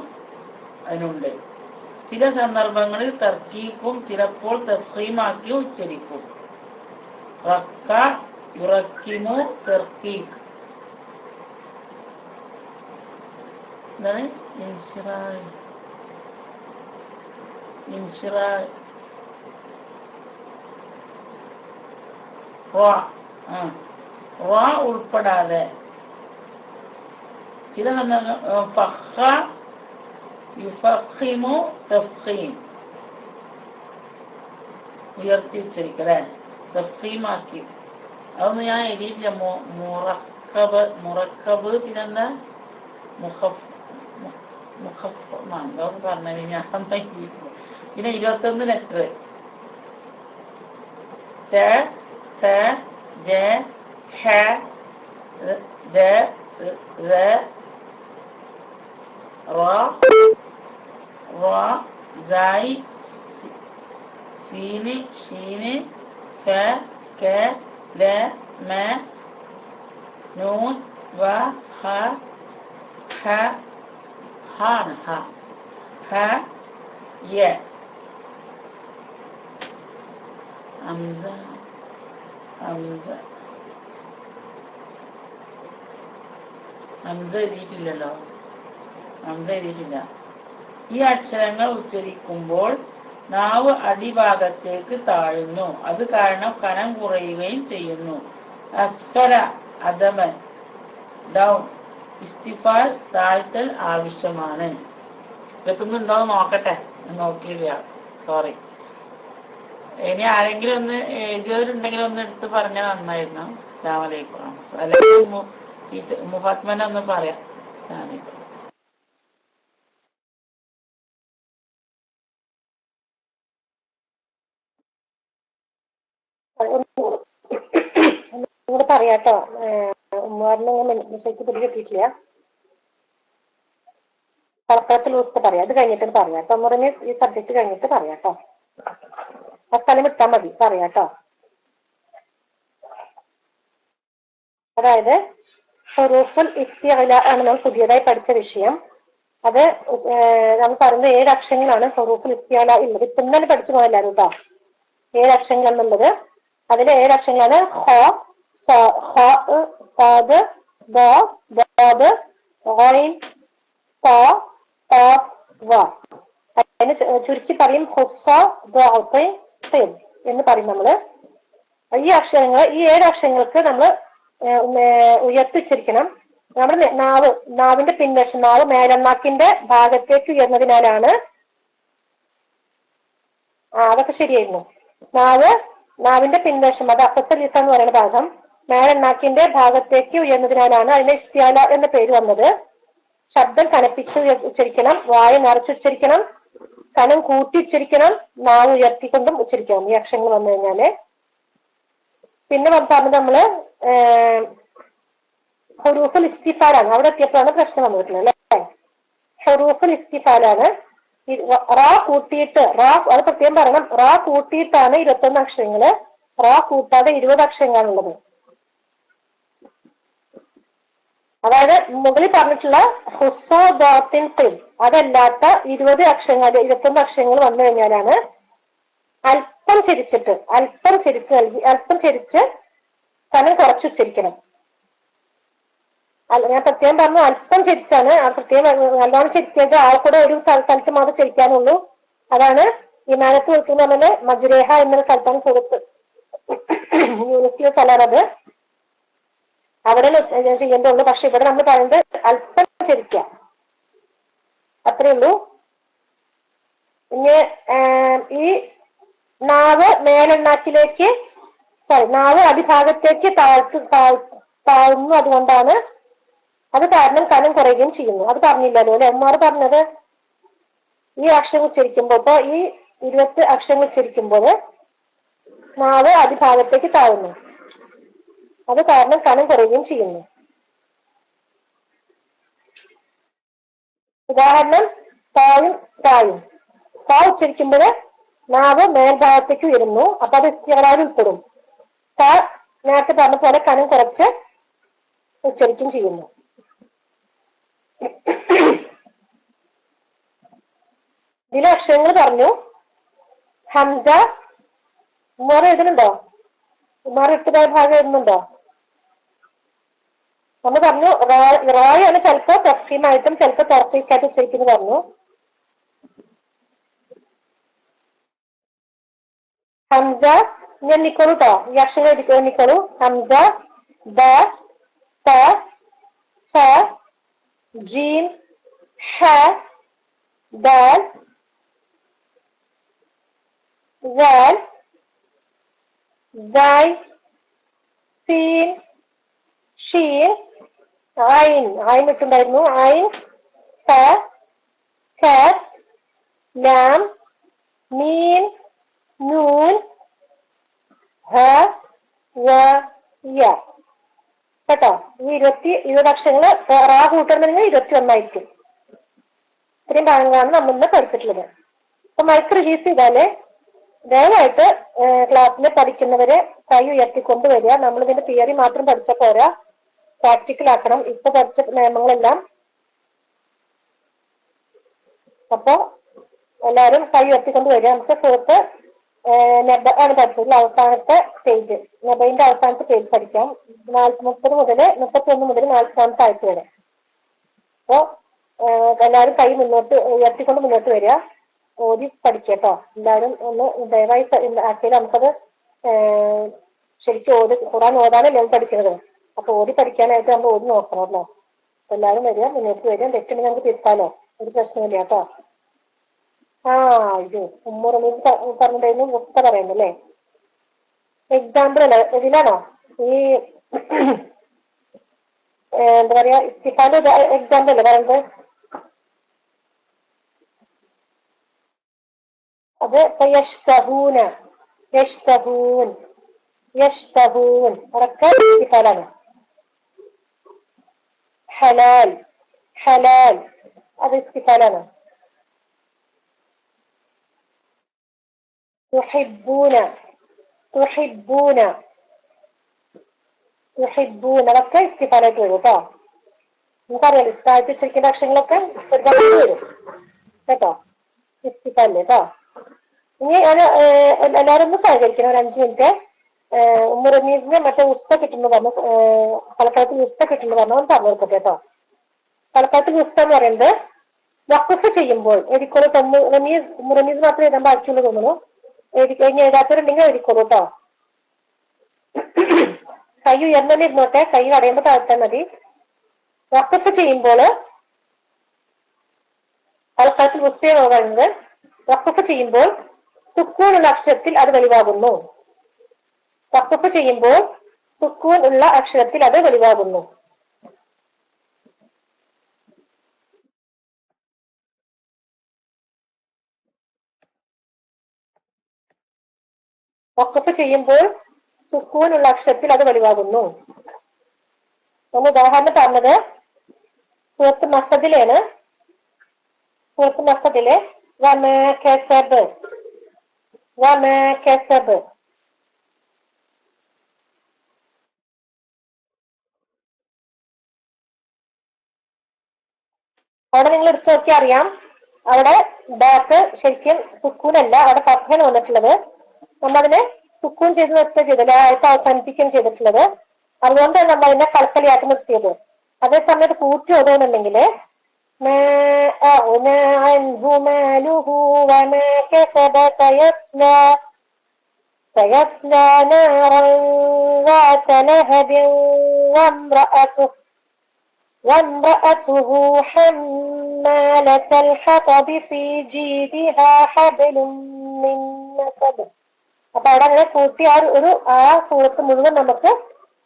[SPEAKER 2] അതിനുണ്ട്. ചില സന്ദർഭങ്ങളിൽ തർക്കീക്കും ചിലപ്പോൾ തഫ്ഖീമാക്കി ഉച്ചരിക്കും. റക്ക, യുറക്കിമു, തർക്കീക്ക്. എന്താണ്? റാ ഉൾപ്പെടാതെ ചില ഫഖ, യുഫഖിമു, തഫ്ഖീം ഉയർത്തി ഉച്ചരിക്കല്ലേ? തഫ്ഖീമാക്കി അതൊന്നും ഞാൻ എഴുതിയിട്ടില്ല. മുറക്കബ് പിന്നെന്താ മുഖഫ് പറഞ്ഞു ഞാൻ എഴുതിയിട്ടില്ല. പിന്നെ 21 ലെറ്റർ ത, ഥ, ജ, ഹ, ദ, റ, സായ്, സീന്, ഷീന്, ഫ, ക, ല, മ, നൂൻ, വ, ഹ, ഹാണ് ഹ, യ, ഹംസ എഴുതിയിട്ടില്ലല്ലോ. ഹംസ എഴുതിയിട്ടില്ല. ഈ അക്ഷരങ്ങൾ ഉച്ചരിക്കുമ്പോൾ നാവ് അടിഭാഗത്തേക്ക് താഴുന്നു. അത് കാരണം കനം കുറയുകയും ചെയ്യുന്നു. അസ്ഫല അധമൻ, ഡൗൺ. ഇസ്തിഫാൽ താഴ്ത്തൽ ആവശ്യമാണ്. എത്തുന്നുണ്ടോ നോക്കട്ടെ, നോക്കിയില്ല, സോറി. ഇനി ആരെങ്കിലും ഒന്ന് എഴുതിയവരുണ്ടെങ്കിൽ ഒന്ന് എടുത്ത് പറഞ്ഞാൽ നന്നായിരുന്നു. അസ്സലാമു അലൈക്കും. അല്ലെങ്കിൽ മുഹത്മനെ ഒന്ന് പറയാം. അസ്സലാമു അലൈക്കും.
[SPEAKER 1] നിങ്ങള് പറയാട്ടോ, ഉമ്മാറിന് മെസ്സേജ് പിടി കിട്ടിയിട്ടില്ല. കളക്ടറത്തിൽ ദിവസത്തെ പറയാം, അത് കഴിഞ്ഞിട്ട് പറയാം കേട്ടോ. പറഞ്ഞ് ഈ സബ്ജക്ട് കഴിഞ്ഞിട്ട് പറയാട്ടോ. ആ സ്ഥലം വിട്ടാൽ മതി, പറയാട്ടോ. അതായത് ഹുറൂഫുൽ ഇസ്തിഅല ആണ് നമ്മൾ പുതിയതായി പഠിച്ച വിഷയം. അത് നമ്മൾ പറയുന്നത് 7 അക്ഷരങ്ങളാണ് ഹുറൂഫുൽ ഇസ്തിഅല ഉള്ളത്. ഇപ്പൊ ഇന്നലെ പഠിച്ചു പോയല്ലായിരുന്നു കേട്ടോ 7 അക്ഷരങ്ങൾ എന്നുള്ളത്. അതിലെ 7 അക്ഷരങ്ങളാണ് ഹ, സാദ്, ദാദ്, ഗൈൻ, ത, ഖാഫ്, വ. അതിന് ചുരുക്കി പറയും ഹുസ്സ, ദഅഫ്, ഖിദ് എന്ന് പറയും നമ്മള്. ഈ അക്ഷരങ്ങൾ, ഈ 7 അക്ഷരങ്ങൾക്ക് നമ്മൾ ഉയർത്തിച്ചിരിക്കണം. നമ്മുടെ നാവിന്റെ പിൻവശം, നാവ് മേലന്നാക്കിന്റെ ഭാഗത്തേക്ക് ഉയർന്നതിനാലാണ്. അതൊക്കെ ശരിയായിരുന്നു. നാവിന്റെ പിൻവശം, അത് അപ്പസൽ ലിസ എന്ന് പറയുന്ന ഭാഗം മേലെണ്ണാക്കിന്റെ ഭാഗത്തേക്ക് ഉയർന്നതിനാലാണ് അതിന് ഇസ്തിഅല എന്ന പേര് വന്നത്. ശബ്ദം കനപ്പിച്ച് ഉച്ചരിക്കണം, വായ നിറച്ചുച്ചരിക്കണം, കനം കൂട്ടി ഉച്ചരിക്കണം, നാവ് ഉയർത്തിക്കൊണ്ടും ഉച്ചരിക്കണം ഈ അക്ഷരങ്ങൾ വന്നു കഴിഞ്ഞാല്. പിന്നെ പറഞ്ഞത് നമ്മള് ഹുറൂഫുൽ ഇസ്തിഫാലാണ്. അവിടെ എത്തിയപ്പോഴാണ് പ്രശ്നം വന്നിട്ടുള്ളത് അല്ലെ. ഹുറൂഫുൽ ഇസ്തിഫാലാണ്. റാ കൂട്ടിയിട്ട്, അത് പ്രത്യേകം പറയണം, റാ കൂട്ടിയിട്ടാണ് 21 അക്ഷരങ്ങള്, റാ കൂട്ടാതെ 20 അക്ഷരങ്ങളാണുള്ളത്. അതായത് മുകളിൽ പറഞ്ഞിട്ടുള്ള ഹുസ്സ, ദാത്തിൻ, ഖിദ് അതല്ലാത്ത 20 അക്ഷരങ്ങൾ, 21 അക്ഷരങ്ങൾ വന്നു കഴിഞ്ഞാലാണ് അല്പം ചെരിച്ച് കനം കുറച്ചുച്ചരിക്കണം. ഞാൻ പ്രത്യേകം പറഞ്ഞു അല്പം ചെരിച്ചാണ്. പ്രത്യേകം നല്ലോണം ചെരിച്ചത് ആൾക്കൂടെ ഒരു സ്ഥലത്ത് മാത്രമേ ചെരിക്കാനുള്ളൂ. അതാണ് ഇമാനത്ത് നിൽക്കുന്ന പറഞ്ഞാല് മജ്രേഹ എന്നൊരു സ്ഥലത്താണ് സുഹൃത്ത് യൂണിവേഴ്സിറ്റി സ്ഥലമാണത്. അവിടെ ചെയ്യേണ്ടുള്ളൂ. പക്ഷെ ഇവിടെ നമ്മൾ പറയുന്നത് അല്പം ചെരിക്കുക, അത്രേ ഉള്ളൂ. പിന്നെ ഈ നാവ് മേലെണ്ണാക്കിലേക്ക്, നാവ് അടിഭാഗത്തേക്ക് താഴ്ന്നു. അതുകൊണ്ടാണ്, അത് കാരണം കനം കുറയുകയും ചെയ്യുന്നു. അത് പറഞ്ഞില്ലല്ലോ അല്ലെ ഉമ്മാർ പറഞ്ഞത്. ഈ അക്ഷരം ഉച്ചരിക്കുമ്പോൾ, ഇപ്പൊ ഈ 20 അക്ഷരങ്ങൾ ഉച്ചരിക്കുമ്പോൾ നാവ് അടിഭാഗത്തേക്ക് താഴുന്നു. അത് കാരണം കനം കുറയുകയും ചെയ്യുന്നു. ഉദാഹരണം തായും തായും. താ ഉച്ചരിക്കുമ്പോൾ നാവ് മേൽഭാഗത്തേക്ക് ഉയരുന്നു, അപ്പൊ അത് ഇസ്തിഅലയിൽ ഉൾപ്പെടും. താ നേരത്തെ പറഞ്ഞ പോലെ കനം കുറച്ച് ഉച്ചരിക്കും ചെയ്യുന്നു. ഇതിലെ അക്ഷരങ്ങൾ പറഞ്ഞു. ഹംസ ഉമ്മാർ എഴുതുന്നുണ്ടോ? ഉമ്മാർ ഇട്ടതായ ഭാഗം എഴുതുന്നുണ്ടോ? നമ്മൾ പറഞ്ഞു റായാണ് ചിലപ്പോ തഫ്സീമായിട്ടും ചിലപ്പോ തർത്തീക്കായിട്ട് ഉച്ചരിക്കുന്നു പറഞ്ഞു. ഹംസ ഞാൻ നിക്കോളൂ കേട്ടോ, ഈ അക്ഷരങ്ങൾ എണ്ണിക്കോളൂ. ഹംസ, ദ, ത, സ, ജീം, ഹ, ദാൽ, ദാൽ, ദായ്, സീൻ, ഷീൻ, ഐൻ ഇട്ടുണ്ടായിരുന്നു. ഐൻ, ത, കാഫ്, ലാം, മീൻ, നൂൻ, ഹ, വ, യ കേട്ടോ. ഈ 20 അക്ഷരങ്ങള് റാ കൂട്ടുണ്ടെങ്കിൽ 21 ആയിരിക്കും. ഇത്രയും ഭാഗങ്ങളാണ് നമ്മൾ ഇന്ന് പഠിച്ചിട്ടുള്ളത്. അപ്പൊ മൈക്ക് റിലീസ് ചെയ്താല് ദയവായിട്ട് ക്ലാസ്സിൽ പഠിക്കുന്നവരെ കൈ ഉയർത്തിക്കൊണ്ടുവരിക. നമ്മൾ ഇതിന്റെ തിയറി മാത്രം പഠിച്ച പോരാ, പ്രാക്ടിക്കൽ ആക്കണം. ഇപ്പൊ പഠിച്ച നിയമങ്ങളെല്ലാം. അപ്പൊ എല്ലാവരും കൈ ഉയർത്തിക്കൊണ്ട് വരിക. നമുക്ക് സുഹൃത്ത് നെബ ആണ് പഠിച്ചത്, അവസാനത്തെ പേജ്, നെബയിന്റെ അവസാനത്തെ പേജ് പഠിക്കാം. 30 മുതൽ 31 മുതൽ 40-ാമത്തെ ആഴ്ച വരെ. അപ്പോ എല്ലാവരും കൈ മുന്നോട്ട് ഉയർത്തിക്കൊണ്ട് മുന്നോട്ട് വരിക. ഓതി പഠിക്കട്ടോ. എല്ലാവരും ഒന്ന് ദയവായി ആക്കിയാൽ നമുക്കത് ശരിക്കും ഖുർആൻ ഓതാനല്ലേ നമ്മൾ പഠിക്കുന്നത്. അപ്പൊ ഓതി പഠിക്കാനായിട്ട് നമ്മൾ ഓതി നോക്കണമല്ലോ. എല്ലാവരും വരിക, മുന്നോട്ട് വരിക. തെറ്റുണ്ടെങ്കിൽ നമുക്ക് തിരുത്താലോ, ഒരു പ്രശ്നമില്ല കേട്ടോ. ഇത് ഉമ്മുറമീൻ പറഞ്ഞിട്ടുണ്ടായിരുന്നു, മുക്ത പറയുന്നല്ലേ. എക്സാമ്പിൾ അല്ല ഇതിലാണോ ഈ എന്താ പറയാ ഇസ്തിഫാന്റെ എക്സാമ്പിൾ അല്ലേ പറയുന്നത്? അത് യഷ്തഹൂന യഷ്തഹൂൻ യഷ്തഹൂൻ അതൊക്കെ ഇസ്തിഫാലാണ്. ഹലാൽ ഹലാൽ അത് ഇസ്തിഫാലാണ്. തുഹിബ്ബൂന തുഹിബ്ബൂന തുഹിബ്ബൂന അതൊക്കെ ഇസ്തിഫാലായിട്ട് വരും കേട്ടോ. നമുക്കറിയാലോ ഇസ്തായത്തിൽ ഉച്ചരിക്കേണ്ട അക്ഷരങ്ങളൊക്കെ ഒരുപാട് വരും കേട്ടോ, ഇസ്തിഫാലല്ലേ കേട്ടോ. ഇനി ഞാൻ എല്ലാവരും ഒന്ന് സഹകരിക്കണം ഒരു 5 മിനിറ്റ്. ഉമ്മുറമീസിന് മറ്റേ ഉസ്ത കിട്ടുന്നു പറഞ്ഞു, കളക്കാലത്തിൽ ഉസ്ത കിട്ടുന്നു പറഞ്ഞു, ഒന്ന് പറഞ്ഞു കൊടുക്കട്ടെ കേട്ടോ. കളക്കാലത്തിൽ ഉസ്ത എന്ന് പറയുന്നത് വഖഫ് ചെയ്യുമ്പോൾ എഴുതിക്കോളൂ. ഉമ്മുറമീസ് മാത്രമേ എഴുതാൻ ബാക്കിയുള്ളൂ തോന്നുന്നു. കഴിഞ്ഞ് എഴുതാത്തവരുണ്ടെങ്കിൽ എഴുതിക്കോളൂ കേട്ടോ. കൈ ഉയർന്നു ഇരുന്നോട്ടെ, കൈ അടയുമ്പോൾ താഴ്ത്താൽ മതി. വഖഫ് ചെയ്യുമ്പോൾ കളക്കാലത്തിൽ ഉസ്തയെന്ന് പറയുന്നത് വഖഫ് ചെയ്യുമ്പോൾ സുക്കൂൺ ഉള്ള അക്ഷരത്തിൽ അത് വെളിവാകുന്നു. വഖഫ് ചെയ്യുമ്പോൾ സുക്കൂൺ ഉള്ള അക്ഷരത്തിൽ അത് വെളിവാകുന്നു. വഖഫ് ചെയ്യുമ്പോൾ സുക്കൂൺ ഉള്ള അക്ഷരത്തിൽ അത് വെളിവാകുന്നു. നമ്മൾ ഉദാഹരണം പറഞ്ഞത് സൂറത്ത് മസദിലാണ്. സൂറത്ത് മസദിലെ വമാ കസബ് വമാ കസബ് അവിടെ നിങ്ങൾ എടുത്തു നോക്കി അറിയാം. അവിടെ ബാക്ക് ശരിക്കും സുക്കൂനല്ല, അവിടെ ഫത്ഹയാണ് വന്നിട്ടുള്ളത്. നമ്മളതിനെ സുക്കൂൻ ചെയ്ത് നിർത്തുക ചെയ്തത്, ആയത്ത് അവസാനിപ്പിക്കുകയും ചെയ്തിട്ടുള്ളത്. അതുകൊണ്ടാണ് നമ്മൾ അതിനെ കൽക്കലിയായിട്ട് നിർത്തിയത്. അതേസമയത്ത് കൂട്ടി ഓതുന്നുണ്ടെങ്കിൽ وامرأته حمالة الحطب في جيدها حبل من مسد. അപ്പൊ അവിടെ അങ്ങനെ കൂട്ടി ആ സൂറത്ത് മുഴുവൻ നമുക്ക്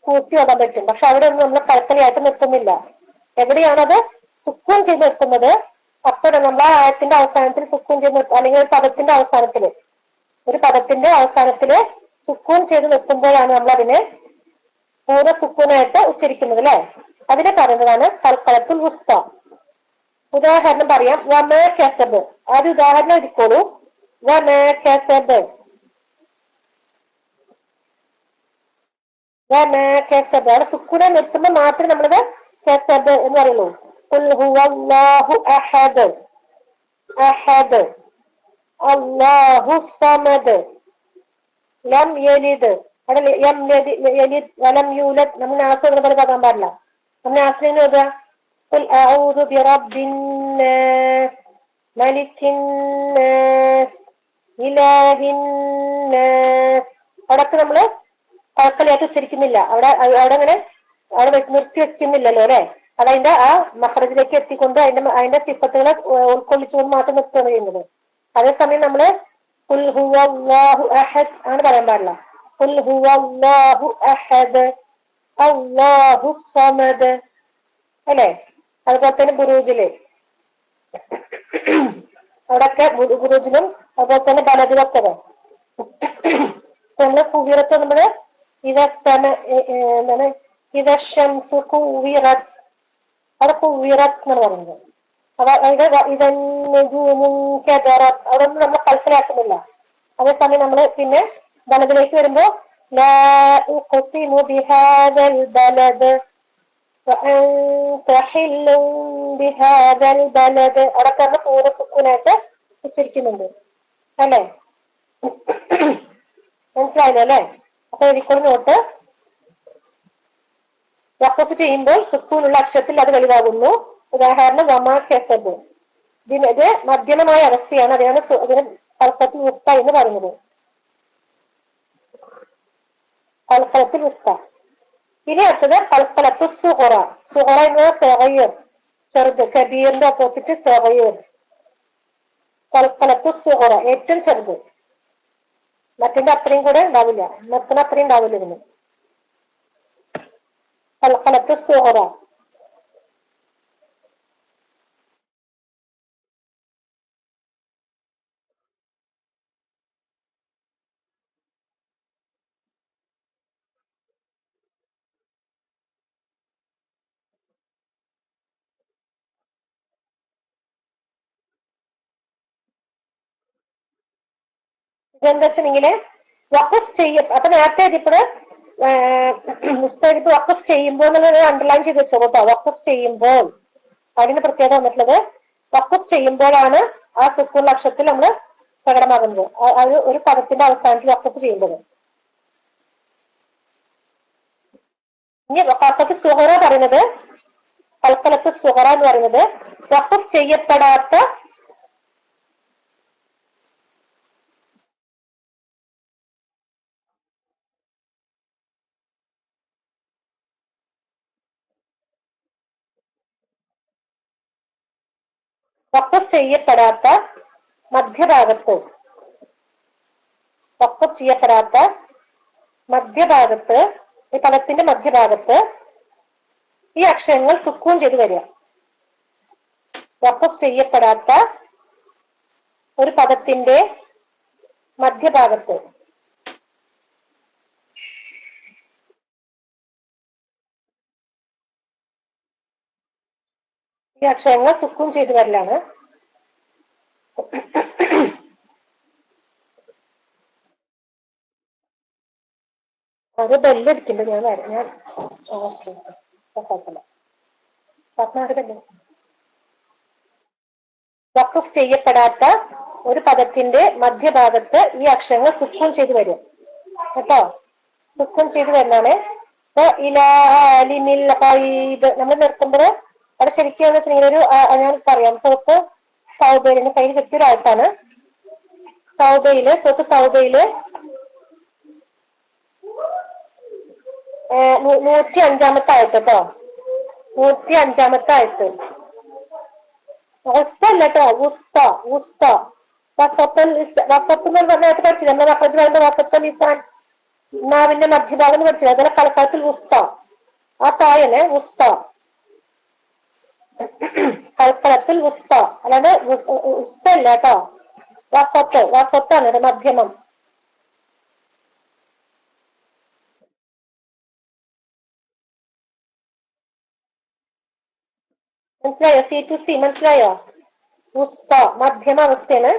[SPEAKER 1] കൂട്ടി ഓടാൻ പറ്റും. പക്ഷെ അവിടെ ഒന്നും നമ്മൾ കൽക്കലിയായിട്ട് നിർത്തുന്നില്ല. എവിടെയാണത് സുക്കൂൻ ചെയ്ത് നിർത്തുന്നത്? അപ്പോഴാണ് നമ്മൾ ആ ആയത്തിന്റെ അവസാനത്തിൽ സുക്കൂൻ ചെയ്ത് നിർത്തും, അല്ലെങ്കിൽ ഒരു പദത്തിന്റെ അവസാനത്തില് സുക്കൂൻ ചെയ്ത് നിർത്തുമ്പോഴാണ് നമ്മൾ അതിനെ പൂർണ്ണ സുക്കൂനായിട്ട് ഉച്ചരിക്കുന്നത് അല്ലെ. അതിനെ പറയുന്നതാണ് കൽക്കലത്തുൽ വുസ്ത. ഉദാഹരണം പറയാം. വമാ കസബ്, അത് ഉദാഹരണം എടുക്കോളൂ. വമാ കസബ് വമാ കസബ് അവിടെ സുക്കൂനെ നിർത്തുമ്പോൾ മാത്രമേ നമ്മളത് കസബ് എന്ന് പറയുള്ളൂ. ഖുൽ ഹുവല്ലാഹു അഹദ് അഹദ് അല്ലാഹു സമദ് ലം യലിദ്. അവിടെ യലിദ് വലം യൂലദ് നമ്മൾ നാസിനെ പോലെ പറയാൻ പാടില്ല. നമ്മൾ നാസിനെ ഓതുക ഖുൽ അഊദു ബിറബ്ബിന്നാസ് മലിക്കിന്നാസ് ഇലാഹിന്നാസ്. അവിടൊക്കെ നമ്മള് കൽക്കലിയായിട്ട് ഉച്ചരിക്കുന്നില്ല. അവിടെ അങ്ങനെ അവിടെ നിർത്തി വെക്കുന്നില്ലല്ലോ അല്ലെ. അതതിന്റെ ആ മഖ്റജിലേക്ക് എത്തിക്കൊണ്ട് അതിന്റെ സിഫത്തുകളെ ഉൾക്കൊള്ളിച്ചുകൊണ്ട് മാത്രം നിർത്തുകയാണ് ചെയ്യുന്നത്. അതേസമയം നമ്മള് ഖുൽ ഹുവല്ലാഹു അഹദ് അങ്ങനെ പറയാൻ പാടില്ല. ഖുൽ ഹുവല്ലാഹു അഹദ് അല്ലാഹു സമദ് അല്ലെ. അതുപോലെ തന്നെ ബുറൂജില് അവിടൊക്കെ ബുറൂജിലും അതുപോലെ തന്നെ ബലദിലൊക്കെ നമ്മള് കുവീറത്ത് നമ്മള് എന്താണ് ഇദശംസു കുവീറത്ത്, അവിടെ കുവീറത്ത് എന്നാണ് പറയുന്നത്. അവിടെ ഒന്നും നമ്മൾ കൽക്കലാക്കുന്നില്ല. അതേസമയം നമ്മള് പിന്നെ ബലദിലേക്ക് വരുമ്പോ ലാ ഉഖ്സിമു ബിഹാദൽ ബലദ് വഅൻത ഹില്ലും ബിഹാദൽ ബലദ്. അവിടൊക്കെ നമ്മൾ പൂർണ്ണ സുക്കൂനായിട്ട് ഉച്ചരിക്കുന്നുണ്ട് അല്ലെ. മനസ്സിലായല്ലോ അല്ലെ. അപ്പൊ എഴുതിക്കൊണ്ട് നോട്ട്. വഖഫ് ചെയ്യുമ്പോൾ സുക്കൂനുള്ള അക്ഷരത്തിൽ അത് വെളിവാകുന്നു. ഉദാഹരണം വമാ കെസബ്. ഇത് മധ്യമമായ അവസ്ഥയാണ്. അതിന് കൽക്കത്തിൽ ഉസ്ത എന്ന് പറയുന്നത്. കൽക്കലത്തിൽ ഉസ്ത. ഇനി അടുത്തത് കൽക്കലത്തു സുഹറ. സുഹറ എന്നത് സഗീർ, ചെറുത്. കബീറിന്റെ ഓപ്പോസിറ്റ് സഗീർ. കൽക്കലത്തു സുഹറ ഏറ്റവും ചെറുത്. മറ്റിന്റെ അത്രയും കൂടെ ഉണ്ടാവില്ല, മറ്റിന് അത്രയും ഉണ്ടാവില്ല ഇതിന്. കൽക്കലത്തു സുഹറ. ഇതെന്താ വെച്ചിട്ടുണ്ടെങ്കില് വഖഫ് ചെയ്യും. അപ്പൊ നേരത്തെ ഇതിപ്പോഴ് പുസ്തകത്ത് വഖഫ് ചെയ്യുമ്പോൾ എന്നുള്ളത് അണ്ടർലൈൻ ചെയ്ത് വെച്ചോ കേട്ടോ. വഖഫ് ചെയ്യുമ്പോൾ അതിന് പ്രത്യേകത വന്നിട്ടുള്ളത് വഖഫ് ചെയ്യുമ്പോഴാണ് ആ സുക്കൂൺ അക്ഷരത്തിൽ നമ്മൾ പ്രകടമാകുന്നത്. ഒരു പദത്തിന്റെ അവസാനത്തിൽ വഖഫ് ചെയ്യുന്നത്. ഇനി വഖഫ് സുഹറ പറയുന്നത്, കൽക്കലത്ത് സുഹറ എന്ന് പറയുന്നത് വഖഫ് ചെയ്യപ്പെടാത്ത വഖഫ് ചെയ്യപ്പെടാത്ത മധ്യഭാഗത്ത്, വഖഫ് ചെയ്യപ്പെടാത്ത മധ്യഭാഗത്ത്, ഈ പദത്തിന്റെ മധ്യഭാഗത്ത് ഈ അക്ഷരങ്ങൾ സുക്കൂൺ ചെയ്ത് വരിക. വഖഫ് ചെയ്യപ്പെടാത്ത ഒരു പദത്തിന്റെ മധ്യഭാഗത്ത് ഈ അക്ഷരങ്ങൾ സുക്കൂൺ ചെയ്ത് വരലാണ്. അത് ബെല്ലടിക്കുന്നുണ്ട്. ഞാൻ വരാം. ഞാൻ ഓക്കെ കുഴപ്പമില്ല. വഖഫ് ചെയ്യപ്പെടാത്ത ഒരു പദത്തിന്റെ മധ്യഭാഗത്ത് ഈ അക്ഷരങ്ങൾ സുക്കൂൺ ചെയ്ത് വരും കേട്ടോ. സുക്കൂൺ ചെയ്ത് വരുന്നതാണ്. നമ്മൾ നിർത്തുമ്പോൾ അവിടെ ശരിക്കും വെച്ചിട്ടുണ്ടെങ്കിൽ ഞാൻ പറയാം. സോത്ത് സൗബയിലിന്റെ കയ്യിൽ കിട്ടിയൊരാഴ്ചാണ്. സോത്ത് സൗബയില് 105-ാമത്തെ ആയത്ത് കേട്ടോ. 105-ാമത്തെ ആയത്ത്. ഉസ്തല്ല കേട്ടോ, ഉസ്ത. വസത്ത് എന്ന് പറഞ്ഞാൽ പഠിച്ചില്ല. നമ്മൾ വസത്തൽ ഇസാൻ നാവിന്റെ മധ്യഭാഗം എന്ന് പഠിച്ചില്ല. അതുപോലെ കലക്കാലത്തിൽ ഉസ്ത, ആ തായനെ ഉസ്ത, കൽക്കലത്തിൽ ഉസ്ത. അല്ലാതെ ഉസ്തല്ല കേട്ടോ, വസത്താണ് ഇവിടെ മധ്യമം. മനസ്സിലായോ? C-to-C മനസ്സിലായോ? ഉസ്ത മധ്യമ അവസ്ഥയാണ്.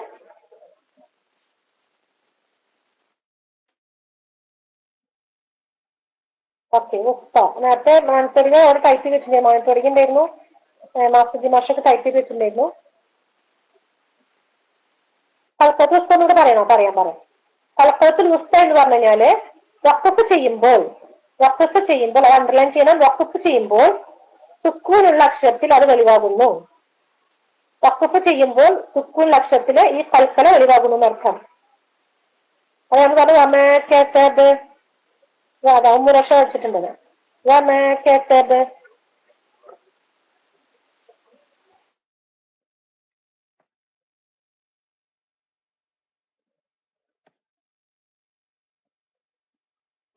[SPEAKER 1] ഓക്കെ, ഉസ്ത. നേരത്തെ മാനത്തോടിന് അവിടെ ടൈപ്പ് ചെയ്ത് വെച്ചിട്ടുണ്ടായിരുന്നു. മാനത്തോടിക്ക് ഉണ്ടായിരുന്നു, മാസ്റ്റർജി മാഷൊക്കെ ടൈപ്പ് ചെയ്ത് വെച്ചിട്ടുണ്ടായിരുന്നു. കൽക്കത്ത് ഉസ്ത എന്നൂടെ പറയണോ? പറയാം. കൽക്കത്തിൽ ഉസ്ത എന്ന് പറഞ്ഞു കഴിഞ്ഞാല് വഖഫ് ചെയ്യുമ്പോൾ അത് അണ്ടർലൈൻ ചെയ്യണം. വഖഫ് ചെയ്യുമ്പോൾ സുക്കൂനുള്ള അക്ഷരത്തിൽ അത് വെളിവാകുന്നു. വഖഫ് ചെയ്യുമ്പോൾ സുക്കൂനുള്ള അക്ഷരത്തില് ഈ കൽക്കല വെളിവാകുന്നു എന്നർത്ഥം. അതാണ് പറഞ്ഞത്. മുറഷ വെച്ചിട്ടുണ്ട്.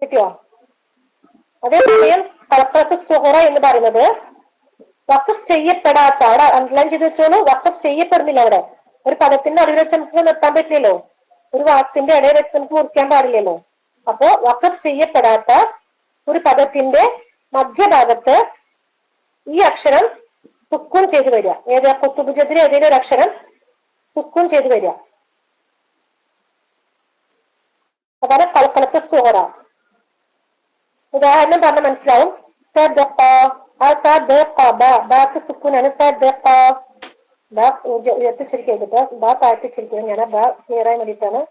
[SPEAKER 1] കിട്ടിയോ? അതേസമയം കൽക്കത്ത് സുഹറ എന്ന് പറയുന്നത് വഖഫ് ചെയ്യപ്പെടാത്ത, അവിടെ അണ്ടർലൈൻ ചെയ്ത് വെച്ചോളൂ. വഖഫ് ചെയ്യപ്പെടുന്നില്ല. അവിടെ ഒരു പദത്തിന്റെ അടിയിൽ വെച്ച് നമുക്ക് നിർത്താൻ പറ്റില്ലല്ലോ. ഒരു വാക്കിന്റെ ഇടയിൽ വെച്ച് നമുക്ക് മുറിക്കാൻ പാടില്ലല്ലോ. അപ്പോ വഖഫ് ചെയ്യപ്പെടാത്ത ഒരു പദത്തിന്റെ മധ്യഭാഗത്ത് ഈ അക്ഷരം സുക്കൂൺ ചെയ്ത് വരിക. കുത്തുബുജത്തിന് ഏതെങ്കിലും ഒരു അക്ഷരം സുക്കൂൺ ചെയ്ത് വരിക. അതാണ് കൽക്കലത്ത് സുഹറ. ഉദാഹരണം പറഞ്ഞാൽ മനസ്സിലാവും. സുക്കൂനാണ്. ഉയർത്തിച്ചിരിക്കുന്നത്, താഴ്ത്തിച്ചിരിക്കുന്നത്. ഞാൻ ക്ലിയറായി വേണ്ടിയിട്ടാണ്.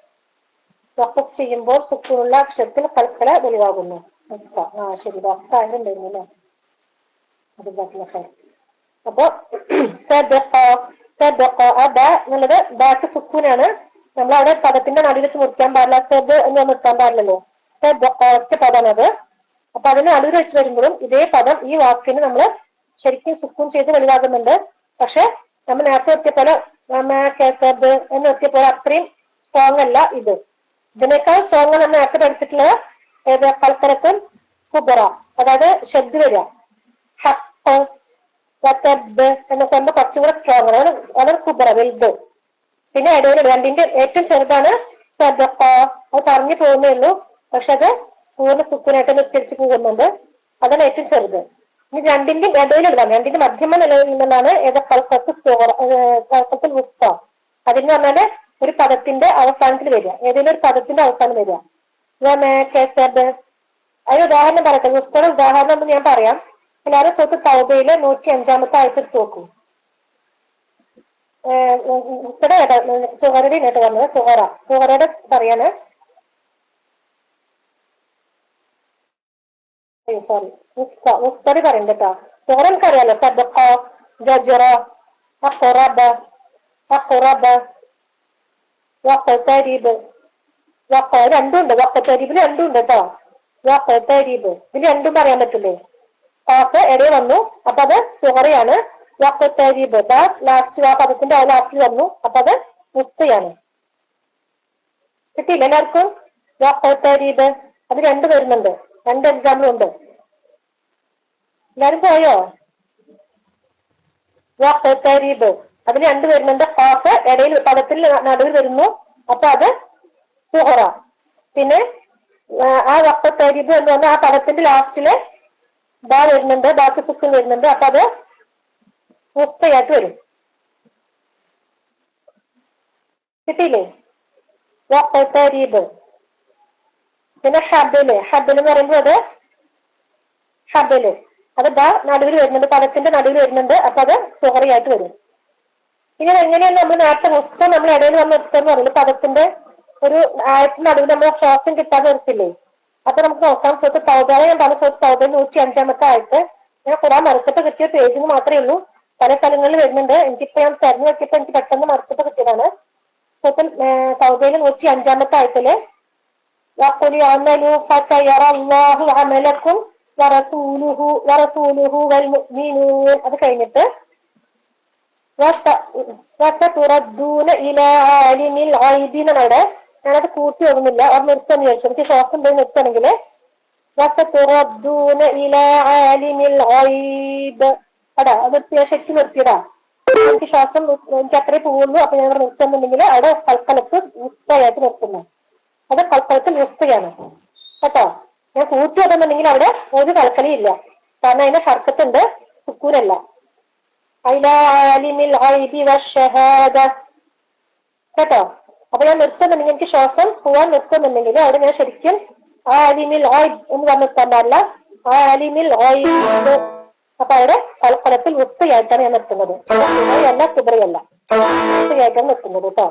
[SPEAKER 1] വഖഫ് ചെയ്യുമ്പോൾ സുക്കൂനുള്ള അക്ഷരത്തിൽ കൽക്കല വെളിവാകുന്നു. ശരി, ഉണ്ടായിരുന്നു അല്ലേ? അത് അപ്പൊ ആ ബ എന്നുള്ളത് ബാക്ക് സുക്കൂനാണ്. നമ്മൾ അവിടെ പദത്തിന്റെ നടുവിൽ വെച്ച് മുറിക്കാൻ പാടില്ല. സെബ് എന്ന് നിർത്താൻ പാടില്ലല്ലോ. ഒറ്റ പദമാണത്. അപ്പൊ അതിന് നടുവിൽ വെച്ച് വരുമ്പോഴും ഇതേ പദം ഈ വാക്കിന് നമ്മൾ ശരിക്കും സുക്കൂൻ ചെയ്ത് വലുതാകുന്നുണ്ട്. പക്ഷെ നമ്മൾ നേരത്തെ എത്തിയ പോലെ സെബ് എന്ന് എത്തിയ പോലെ അത്രയും സ്ട്രോങ് അല്ല ഇത്. ഇതിനേക്കാൾ സ്ട്രോങ് നമ്മൾ നേരത്തെ പഠിച്ചിട്ടുള്ളത് ഏത് കൽക്കരത്തും കുബറ, അതായത് ഷെദ് വരിക. ഹക്ക് എന്നൊക്കെ പറയുമ്പോൾ കുറച്ചും കൂടെ സ്ട്രോങ് ആണ്. അതാണ് കുബറ വലുത്. പിന്നെ ഇടയിൽ രണ്ടിന്റെ ഏറ്റവും ചെറുതാണ് സദഖ. അത് പറഞ്ഞു പോകുന്നേ ഉള്ളൂ, പക്ഷെ അത് പൂർണ്ണ സുക്കൂനായിട്ട് ഉച്ചരിച്ച് പോകുന്നുണ്ട്. അതാണ് ഏറ്റവും ചെറുത്. ഇനി രണ്ടിന്റെ ഇടയിലുള്ളതാണ്, രണ്ടിന്റെ മധ്യമ നിലയിൽ നിന്നാണ് ഏത് കൽക്കത്തിൽ ഉസ്ത. അതിന് പറഞ്ഞാല് ഒരു പദത്തിന്റെ അവസാനത്തിൽ വരിക, ഏതെങ്കിലും ഒരു പദത്തിന്റെ അവസാനം വരിക. അതിന് ഉദാഹരണം പറയട്ടെ. ഉസ്തയുടെ ഉദാഹരണം എന്ന് ഞാൻ പറയാം. എല്ലാവരും സ്വത്ത് തൗബയിലെ 105 ആയത്തെടുത്ത് നോക്കൂ. സുഹറയുടെ ഇങ്ങോട്ട് വന്നത് സുഹറയുടെ പറയാണ്. സോറി, മുസ്തറി പറയണ്ട കേട്ടോ. സുഹറ എനിക്കറിയാലോ. സദഖ, ജജറ, അഖറബ, അഖറബ, വഖതരിബ്. രണ്ടും ഉണ്ട്. വഖതരിബിൽ രണ്ടും ഉണ്ട് കേട്ടോ. വഖതരിബ് ഇതിൽ രണ്ടും പറയാൻ പറ്റില്ലേ? കാഫ് ഇടയിൽ വന്നു, അപ്പൊ അത് സുഹറയാണ്. വഖതരിബ് ലാസ്റ്റ് ആ പദത്തിന്റെ ലാസ്റ്റിൽ വന്നു, അപ്പൊ അത് മുസ്തയാണ്. കിട്ടിയില്ല എല്ലാവർക്കും? വഖതരിബ് അത് രണ്ട് വരുന്നുണ്ട്, രണ്ട് എക്സാമ്പിൾ ഉണ്ട്. എല്ലാരും പോയോ? വഖതരിബ് അതിൽ രണ്ട് വരുന്നുണ്ട്. കാഫ് ഇടയിൽ പദത്തിൽ നടുവിൽ വരുന്നു, അപ്പൊ അത് സുഹറ. പിന്നെ ആ വഖതരിബ് എന്ന് പറഞ്ഞാൽ ആ പദത്തിന്റെ ലാസ്റ്റില് ബാ വരുന്നുണ്ട്, ബാക്കി സുക്കൂൻ വരുന്നുണ്ട്, അപ്പൊ അത് മുസ്തയായിട്ട് വരും. കിട്ടിയില്ലേ? വഖതരിബ്. പിന്നെ ഹബല് എന്ന് പറയുമ്പോൾ അത് ഹബല് അത് ബാ നടുവിൽ വരുന്നുണ്ട്, പദത്തിന്റെ നടുവിൽ വരുന്നുണ്ട്, അപ്പൊ അത് സുഹറയായിട്ട് വരും. ഇനി എങ്ങനെയാണ് നമ്മൾ നേരത്തെ മുസ്ത നമ്മൾ ഇടയിൽ വന്ന് നിർത്തുന്ന പറയുന്നത്? പദത്തിന്റെ ഒരു ആയത്തിന് നടുവിൽ നമ്മൾ ശ്വാസം കിട്ടാതെ നിർത്തില്ലേ? അപ്പൊ നമുക്ക് നോക്കാം. സ്വത്ത് തൗബ ഞാൻ പറഞ്ഞ സ്വത്ത് തൗബ 105 ആയത്ത്. ഞാൻ ഖുറാൻ മറിച്ചപ്പോ കിട്ടിയ പേജിന് മാത്രമേ ഉള്ളൂ, പല സ്ഥലങ്ങളിൽ വരുന്നുണ്ട്. എനിക്കിപ്പോ ഞാൻ തെരഞ്ഞു വെച്ചപ്പോ എനിക്ക് പെട്ടെന്ന് മറിച്ചപ്പോ കിട്ടിയതാണ്. സ്വത്ത് തൗബയിലെ 105 ആയത്തില് അത് കഴിഞ്ഞിട്ട് അവിടെ ഞാനത് കൂട്ടി ഓടുന്നില്ല, അവിടെ നിർത്താന്ന് ചോദിച്ചു. എനിക്ക് ശ്വാസം ഉണ്ടെങ്കിൽ നിർത്തണമെങ്കിൽ അടാ അത് ശരിക്കും നിർത്തിയതാ. എനിക്ക് ശ്വാസം എനിക്ക് അത്രേ പോകുള്ളൂ, അപ്പൊ ഞാൻ നിർത്തുന്നുണ്ടെങ്കിൽ അവിടെ കൽക്കലത്ത് മുസ്തയായിട്ട് നിർത്തുന്നു. അത് കൽക്കലത്തിൽ മുസ്തയാണ് കേട്ടോ. ഞാൻ കൂട്ടി ഓടുന്നുണ്ടെങ്കിൽ അവിടെ ഒരു കൽക്കലയും ഇല്ല, കാരണം അതിന്റെ ഹർക്കത്തുണ്ട്, സുക്കൂനല്ല. കേട്ടോ. അപ്പൊ ഞാൻ നിർത്തുന്നുണ്ടെങ്കിൽ എനിക്ക് ശ്വാസം പോവാൻ നിർത്തുന്നുണ്ടെങ്കിൽ അവിടെ ഞാൻ ശരിക്കും ആലിമിൽ ഓയിബ് എന്ന് പറഞ്ഞ് നിർത്താൻ പാടില്ല, ആലിമിൽ ഓയിബ്. അപ്പൊ അവിടെ കൽക്കലത്തിൽ ഉസ്തയായിട്ടാണ് ഞാൻ നിർത്തുന്നത്, അല്ല കുബറയല്ല, ഉസ്തയായിട്ടാണ് നിർത്തുന്നത് കേട്ടോ.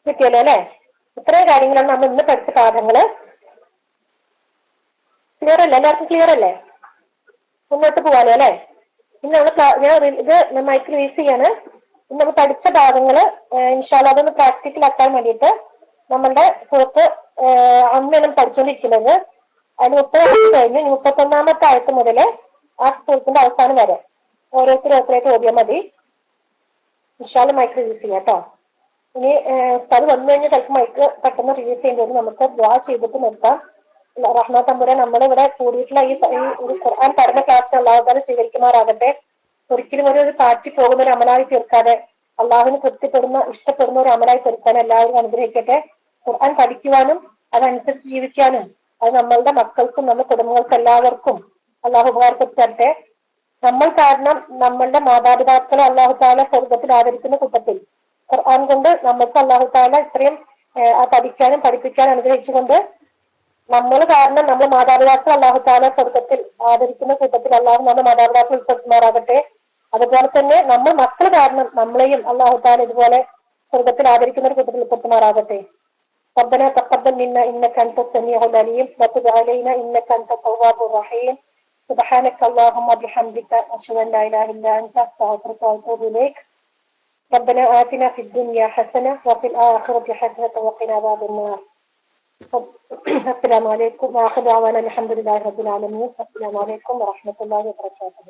[SPEAKER 1] കിട്ടിയല്ലോ അല്ലെ? ഇത്രയും കാര്യങ്ങളാണ് നമ്മൾ ഇന്ന് പഠിച്ച പാഠങ്ങള്. ക്ലിയർ അല്ലേ? എല്ലാവർക്കും ക്ലിയർ അല്ലേ? മുന്നോട്ട് പോവാലോ അല്ലെ? ഇന്ന് നമ്മൾ ഞാൻ ഇത് മൈക്ക് റിലീസ് ചെയ്യാണ്. ഇന്ന് നമ്മൾ പഠിച്ച ഭാഗങ്ങള് ഇൻഷാ അല്ലാഹ് അതൊന്ന് പ്രാക്ടിക്കലാക്കാൻ വേണ്ടിയിട്ട് നമ്മളുടെ സുഹൃത്ത് അമ്മയാണ് പഠിച്ചുകൊണ്ടിരിക്കുന്നത്. അതിന് 30 കഴിഞ്ഞ് 31 ആയത്ത് മുതല് ആ സുഹൃത്തിന്റെ അവസാനം വരെ ഓരോരുത്തരായിട്ട് ഓടിയാൽ മതി. ഇൻഷാ അല്ലാഹ് മൈക്ക് റിലീസ് ചെയ്യാം കേട്ടോ. ഇനി അത് വന്നു കഴിഞ്ഞാൽ ചിലപ്പോൾ മൈക്ക് പെട്ടെന്ന് റിലീസ് ചെയ്യേണ്ടി വരും. നമുക്ക് ദ്വാ ചെയ്തിട്ട് നിർത്താം. റഹ്മാ തമ്പുരാൻ നമ്മളിവിടെ കൂടിയിട്ടുള്ള ഈ ഒരു ഖുർആൻ പഠന ക്ലാസ് അല്ലാഹു തആല സ്വീകരിക്കുമാറാകട്ടെ. ഒരിക്കലും ഒരു പാറ്റി പോകുന്ന ഒരു അമലായി തീർക്കാതെ അള്ളാഹുവിന് തൃപ്തിപ്പെടുന്ന ഇഷ്ടപ്പെടുന്ന ഒരു അമലായി തീർക്കാൻ എല്ലാവരും അനുഗ്രഹിക്കട്ടെ. ഖുർആൻ പഠിക്കുവാനും അതനുസരിച്ച് ജീവിക്കാനും അത് നമ്മളുടെ മക്കൾക്കും നമ്മുടെ കുടുംബങ്ങൾക്കും എല്ലാവർക്കും അള്ളാഹു ഉപകാരപ്പെട്ടു തരട്ടെ. നമ്മൾ കാരണം നമ്മളുടെ മാതാപിതാക്കളെ അള്ളാഹു തആല സ്വർഗ്ഗത്തിൽ ആദരിക്കുന്ന കൂട്ടത്തിൽ ഖുർആൻ കൊണ്ട് നമ്മൾക്ക് അള്ളാഹു തആല ഇത്രയും പഠിക്കാനും പഠിപ്പിക്കാനും അനുഗ്രഹിച്ചുകൊണ്ട് നമ്മൾ കാരണം നമ്മുടെ മാതാപിതാക്കൾ അള്ളാഹു തആല സ്വർഗ്ഗത്തിൽ ആദരിക്കുന്ന കൂട്ടത്തിൽ അള്ളാഹു നമ്മുടെ മാതാപിതാക്കൾ ഉൾപ്പെടുത്തുമാറാകട്ടെ. അതുപോലെ തന്നെ നമ്മൾ മക്കൾ കാരണം നമ്മളെയും അള്ളാഹു തആല ഇതുപോലെ സ്വർഗ്ഗത്തിൽ ആദരിക്കുന്ന ഒരു കൂട്ടത്തിൽ ഉൾപ്പെടുത്തുമാറാകട്ടെ. ربنا تقبل منا انك انت السميع العليم وتب علينا انك انت التواب الرحيم سبحانك اللهم وبحمدك أشهد أن لا إله إلا أنت أستغفرك وأتوب إليك. ربنا آتنا في الدنيا حسنة وفي الآخرة حسنة وقنا عذاب النار. السلام عليكم وآخر دعوانا الحمد لله رب العالمين. السلام عليكم ورحمة الله وبركاته.